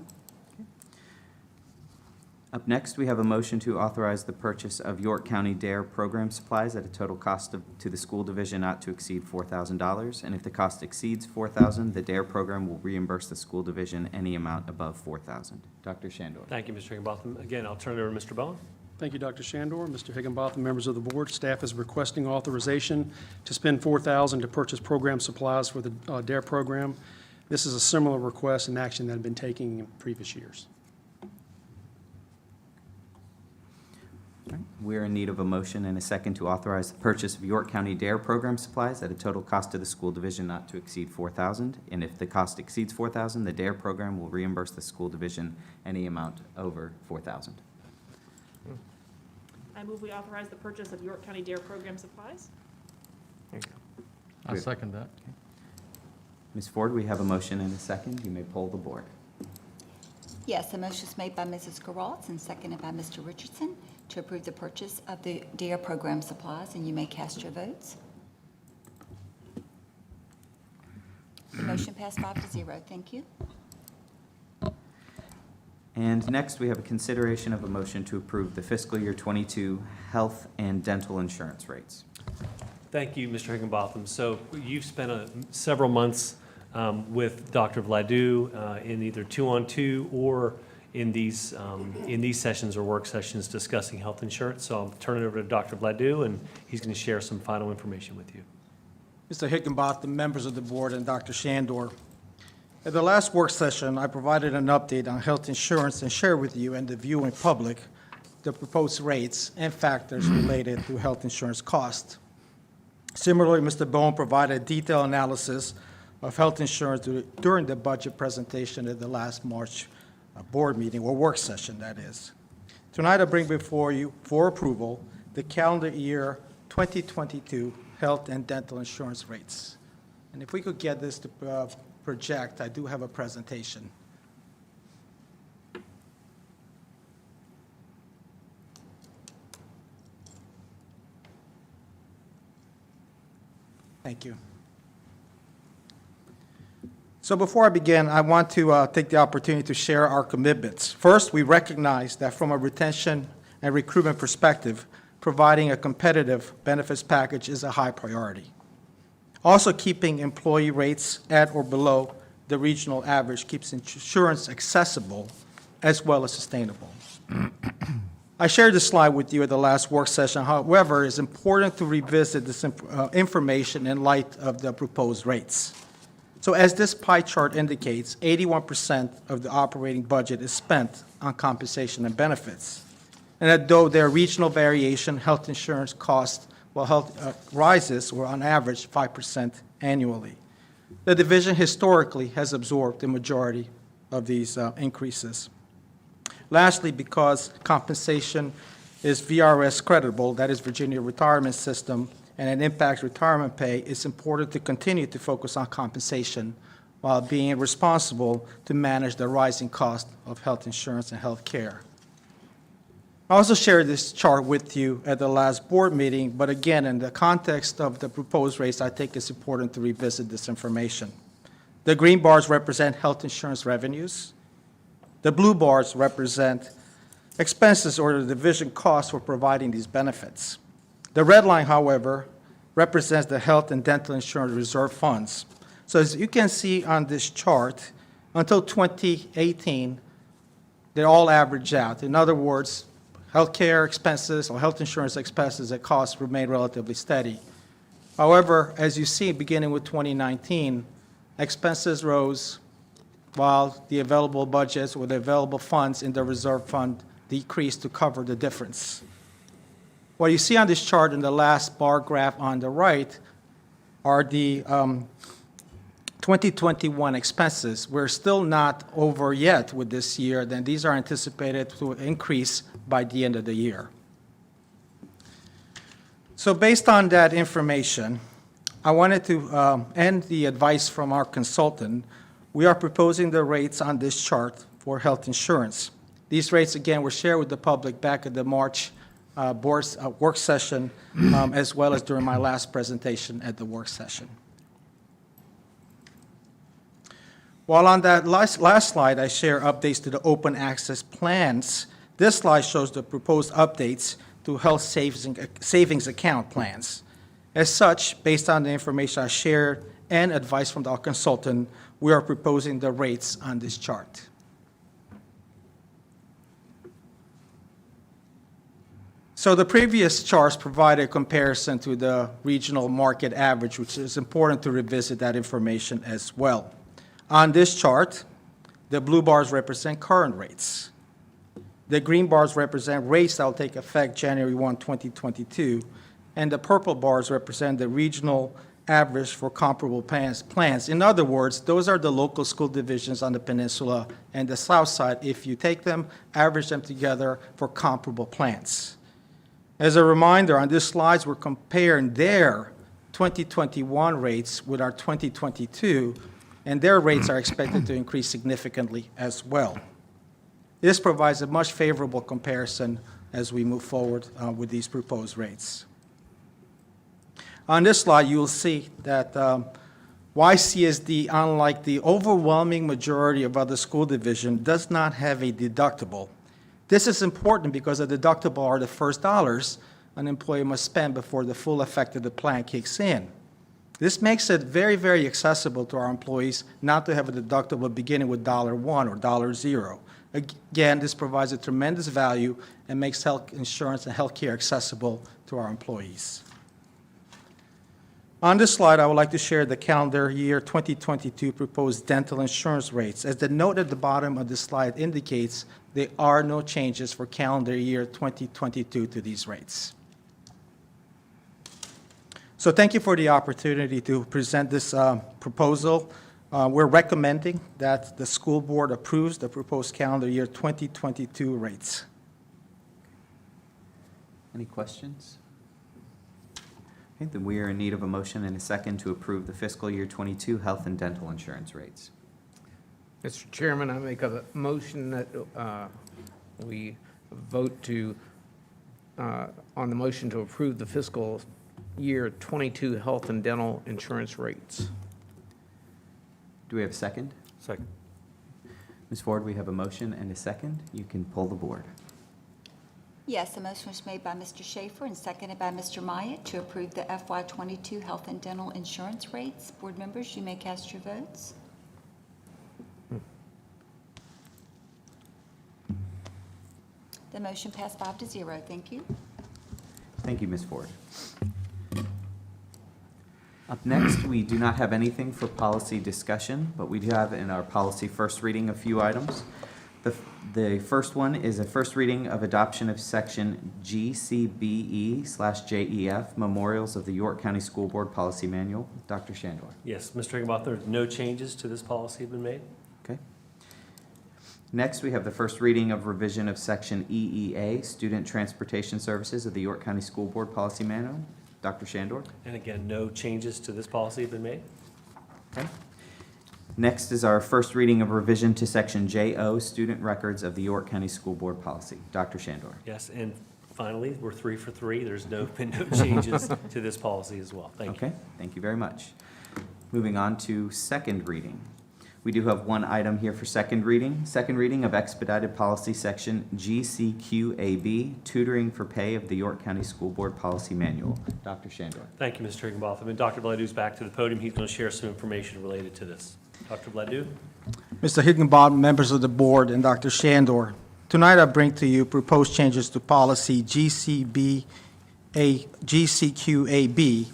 Up next, we have a motion to authorize the purchase of York County DARE program supplies at a total cost to the school division not to exceed $4,000. And if the cost exceeds $4,000, the DARE program will reimburse the school division any amount above $4,000. Dr. Shandor. Thank you, Mr. Higginbotham. Again, I'll turn it over to Mr. Bowen. Thank you, Dr. Shandor. Mr. Higginbotham, members of the board, staff is requesting authorization to spend $4,000 to purchase program supplies for the DARE program. This is a similar request and action that had been taken in previous years. We're in need of a motion and a second to authorize the purchase of York County DARE program supplies at a total cost to the school division not to exceed $4,000. And if the cost exceeds $4,000, the DARE program will reimburse the school division any amount over $4,000. I move we authorize the purchase of York County DARE program supplies. I second that. Ms. Ford, we have a motion and a second. You may poll the board. Yes, the motion is made by Mrs. Geralds and seconded by Mr. Richardson to approve the purchase of the DARE program supplies, and you may cast your votes. The motion passed 5-0. Thank you. And next, we have a consideration of a motion to approve the fiscal year 22 health and dental insurance rates. Thank you, Mr. Higginbotham. So you've spent several months with Dr. Vladu in either two-on-two or in these sessions or work sessions discussing health insurance. So I'll turn it over to Dr. Vladu, and he's going to share some final information with you. Mr. Higginbotham, members of the board, and Dr. Shandor. At the last work session, I provided an update on health insurance and shared with you and the viewing public the proposed rates and factors related to health insurance cost. Similarly, Mr. Bowen provided detailed analysis of health insurance during the budget presentation at the last March board meeting, or work session, that is. Tonight, I bring before you for approval the calendar year 2022 health and dental insurance rates. And if we could get this to project, I do have a presentation. Thank you. So before I begin, I want to take the opportunity to share our commitments. First, we recognize that from a retention and recruitment perspective, providing a competitive benefits package is a high priority. Also, keeping employee rates at or below the regional average keeps insurance accessible as well as sustainable. I shared this slide with you at the last work session. However, it's important to revisit this information in light of the proposed rates. So as this pie chart indicates, 81% of the operating budget is spent on compensation and benefits. And that though there are regional variation, health insurance costs, while health rises, were on average 5% annually. The division historically has absorbed the majority of these increases. Lastly, because compensation is VRS creditable, that is Virginia Retirement System, and it impacts retirement pay, it's important to continue to focus on compensation while being responsible to manage the rising cost of health insurance and health care. I also shared this chart with you at the last board meeting, but again, in the context of the proposed rates, I think it's important to revisit this information. The green bars represent health insurance revenues. The blue bars represent expenses or the division costs for providing these benefits. The red line, however, represents the health and dental insurance reserve funds. So as you can see on this chart, until 2018, they all average out. In other words, healthcare expenses or health insurance expenses and costs remain relatively steady. However, as you see, beginning with 2019, expenses rose while the available budgets or the available funds in the reserve fund decreased to cover the difference. What you see on this chart in the last bar graph on the right are the 2021 expenses. We're still not over yet with this year, then these are anticipated to increase by the end of the year. So based on that information, I wanted to end the advice from our consultant. We are proposing the rates on this chart for health insurance. These rates, again, were shared with the public back at the March board's work session, as well as during my last presentation at the work session. While on that last slide, I share updates to the open access plans This slide shows the proposed updates to health savings account plans. As such, based on the information I shared and advice from our consultant, we are proposing the rates on this chart. So the previous charts provide a comparison to the regional market average, which is important to revisit that information as well. On this chart, the blue bars represent current rates. The green bars represent rates that will take effect January 1, 2022, and the purple bars represent the regional average for comparable plans. In other words, those are the local school divisions on the peninsula and the south side. If you take them, average them together for comparable plans. As a reminder, on this slide, we're comparing their 2021 rates with our 2022, and their rates are expected to increase significantly as well. This provides a much favorable comparison as we move forward with these proposed rates. On this slide, you'll see that YCSD, unlike the overwhelming majority of other school divisions, does not have a deductible. This is important because a deductible are the first dollars an employee must spend before the full effect of the plan kicks in. This makes it very, very accessible to our employees not to have a deductible beginning with $1 or $0. Again, this provides a tremendous value and makes health insurance and health care accessible to our employees. On this slide, I would like to share the calendar year 2022 proposed dental insurance rates. As the note at the bottom of the slide indicates, there are no changes for calendar year 2022 to these rates. So thank you for the opportunity to present this proposal. We're recommending that the school board approves the proposed calendar year 2022 rates. Any questions? Okay, then we are in need of a motion and a second to approve the fiscal year 22 health and dental insurance rates. Mr. Chairman, I make a motion that we vote on the motion to approve the fiscal year 22 health and dental insurance rates. Do we have a second? Second. Ms. Ford, we have a motion and a second. You can pull the board. Yes, the motion was made by Mr. Schaefer and seconded by Mr. Myatt to approve the FY22 health and dental insurance rates. Board members, you may cast your votes. The motion passed 5-0. Thank you. Thank you, Ms. Ford. Up next, we do not have anything for policy discussion, but we do have in our policy first reading a few items. The first one is a first reading of adoption of section GCBE/JEF, Memorials of the York County School Board Policy Manual. Dr. Shandor. Yes, Mr. Higginbotham, no changes to this policy have been made. Okay. Next, we have the first reading of revision of section EEA, Student Transportation Services of the York County School Board Policy Manual. Dr. Shandor. And again, no changes to this policy have been made. Okay. Next is our first reading of revision to section JO, Student Records of the York County School Board Policy. Dr. Shandor. Yes, and finally, we're 3 for 3. There's been no changes to this policy as well. Thank you. Okay, thank you very much. Moving on to second reading. We do have one item here for second reading. Second reading of expedited policy section GCQAB, Tutoring for Pay of the York County School Board Policy Manual. Dr. Shandor. Thank you, Mr. Higginbotham. And Dr. Bledew's back to the podium. He's going to share some information related to this. Dr. Bledew? Mr. Higginbotham, members of the board, and Dr. Shandor, tonight I bring to you proposed changes to policy GCQAB,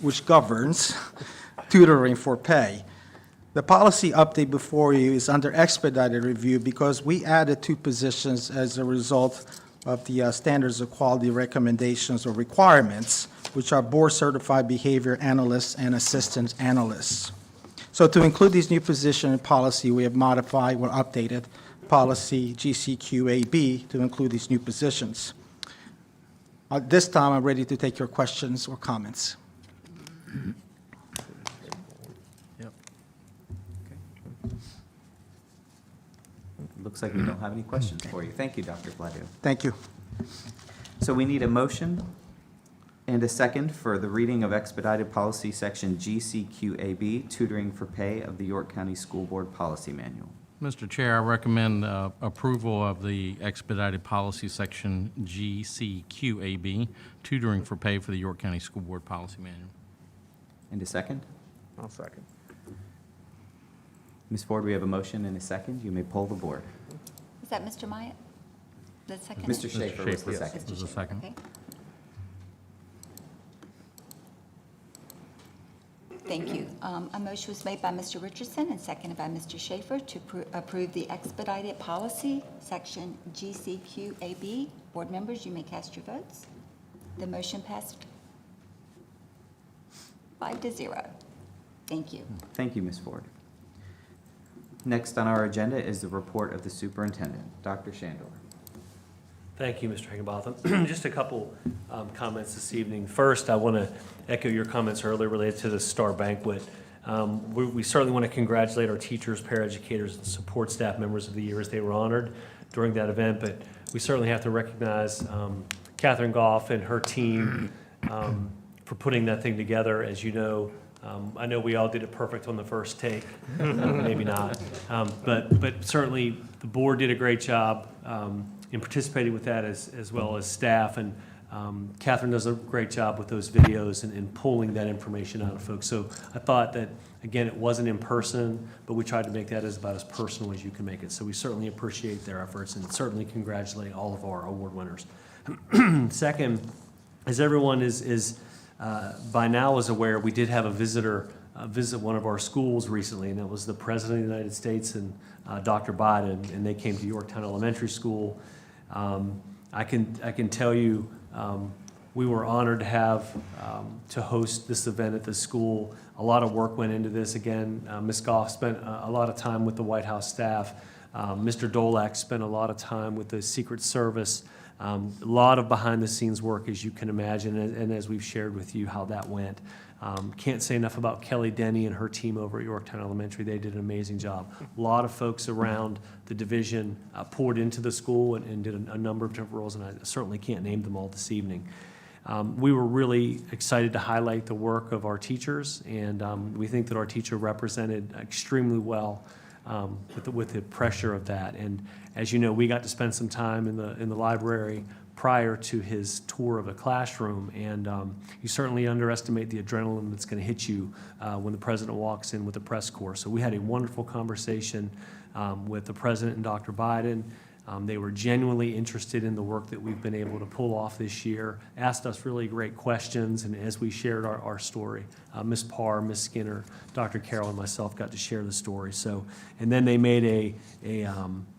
which governs tutoring for pay. The policy update before you is under expedited review because we added 2 positions as a result of the standards of quality recommendations or requirements, which are board-certified behavior analysts and assistant analysts. So to include these new positions in policy, we have modified or updated policy GCQAB to include these new positions. At this time, I'm ready to take your questions or comments. Looks like we don't have any questions for you. Thank you, Dr. Bledew. Thank you. So we need a motion and a second for the reading of expedited policy section GCQAB, Tutoring for Pay of the York County School Board Policy Manual. Mr. Chair, I recommend approval of the expedited policy section GCQAB, tutoring for pay for the York County School Board Policy Manual. And a second? I'll second. Ms. Ford, we have a motion and a second. You may poll the board. Is that Mr. Myatt? The second? Mr. Schaefer was the Schaefer, second. Mr. was the Schaefer, second. okay. Thank you. A motion was made by Mr. Richardson and seconded by Mr. Schaefer to approve the expedited policy, section GCQAB. Board members, you may cast your votes. The motion passed 5-0. Thank you. Thank you, Ms. Ford. Next on our agenda is the report of the superintendent. Dr. Shandor. Thank you, Mr. Higginbotham. Just a couple comments this evening. First, I want to echo your comments earlier related to the Star Banquet. We certainly want to congratulate our teachers, paraeducators, and support staff members of the year as they were honored during that event, but we certainly have to recognize Catherine Goff and her team for putting that thing together. As you know, I know we all did it perfect on the first take, maybe not, but certainly the board did a great job in participating with that as well as staff, and Catherine does a great job with those videos and pulling that information out of folks. So I thought that, again, it wasn't in person, but we tried to make that about as personal as you can make it. So we certainly appreciate their efforts and certainly congratulate all of our award winners. Second, as everyone is by now is aware, we did have a visitor visit one of our schools recently, and that was the President of the United States and Dr. Biden, and they came to Yorktown Elementary School. I can tell you, we were honored to have to host this event at the school. A lot of work went into this. Again, Ms. Goff spent a lot of time with the White House staff. Mr. Dolak spent a lot of time with the Secret Service. A lot of behind-the-scenes work, as you can imagine, and as we've shared with you how that went. Can't say enough about Kelly Denny and her team over at Yorktown Elementary. They did an amazing job. A lot of folks around the division poured into the school and did a number of different roles, and I certainly can't name them all this evening. We were really excited to highlight the work of our teachers, and we think that our teacher represented extremely well with the pressure of that. And as you know, we got to spend some time in the library prior to his tour of the classroom, and you certainly underestimate the adrenaline that's going to hit you when the president walks in with the press corps. So we had a wonderful conversation with the president and Dr. Biden. They were genuinely interested in the work that we've been able to pull off this year, asked us really great questions, and as we shared our story, Ms. Parr, Ms. Skinner, Dr. Carroll, and myself got to share the story. So, and then they made a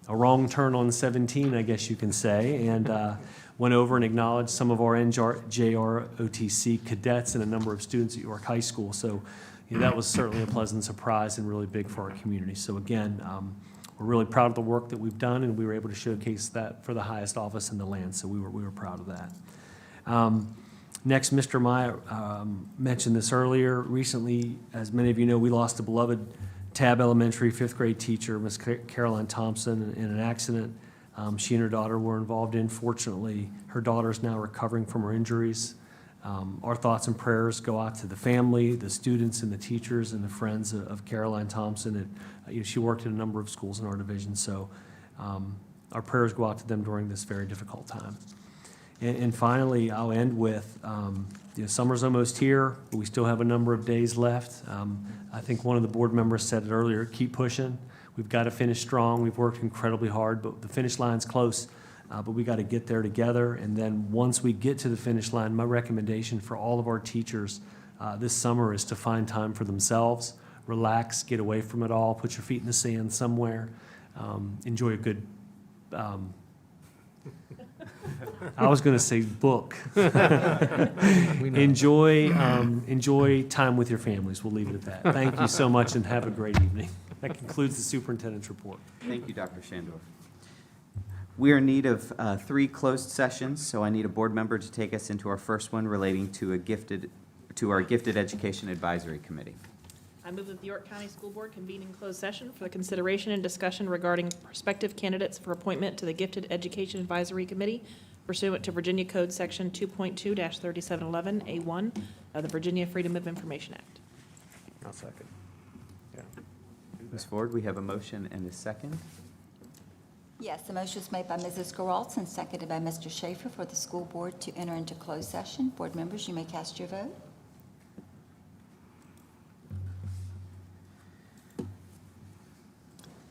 wrong turn on 17, I guess you can say, and went over and acknowledged some of our NJROTC cadets and a number of students at York High School. So that was certainly a pleasant surprise and really big for our community. So again, we're really proud of the work that we've done, and we were able to showcase that for the highest office in the land, so we were proud of that. Next, Mr. Maya mentioned this earlier. Recently, as many of you know, we lost a beloved Tab Elementary fifth grade teacher, Miss Caroline Thompson, in an accident she and her daughter were involved in. Fortunately, her daughter is now recovering from her injuries. Our thoughts and prayers go out to the family, the students, and the teachers, and the friends of Caroline Thompson. She worked in a number of schools in our division, so our prayers go out to them during this very difficult time. And finally, I'll end with, summer's almost here, but we still have a number of days left. I think one of the board members said it earlier, keep pushing. We've got to finish strong. We've worked incredibly hard, but the finish line's close. But we got to get there together, and then once we get to the finish line, my recommendation for all of our teachers this summer is to find time for themselves, relax, get away from it all, put your feet in the sand somewhere, enjoy a good, I was going to say book. Enjoy time with your families. We'll leave it at that. Thank you so much, and have a great evening. That concludes the superintendent's report. Thank you, Dr. Shandor. We are in need of 3 closed sessions, so I need a board member to take us into our first one relating to our Gifted Education Advisory Committee. I move that the York County School Board convene in closed session for the consideration and discussion regarding prospective candidates for appointment to the Gifted Education Advisory Committee pursuant to Virginia Code Section 2.2-3711A1 of the Virginia Freedom of Information Act. I'll second. Yeah. Ms. Ford, we have a motion and a second. Yes, the motion was made by Mrs. Geralds and seconded by Mr. Schaefer for the school board to enter into closed session. Board members, you may cast your vote.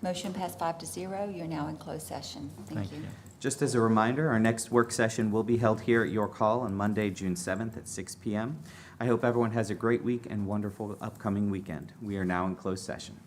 Motion passed 5-0. You're now in closed session. Thank you. Just as a reminder, our next work session will be held here at York Hall on Monday, June 7th at 6 p.m. I hope everyone has a great week and wonderful upcoming weekend. We are now in closed session.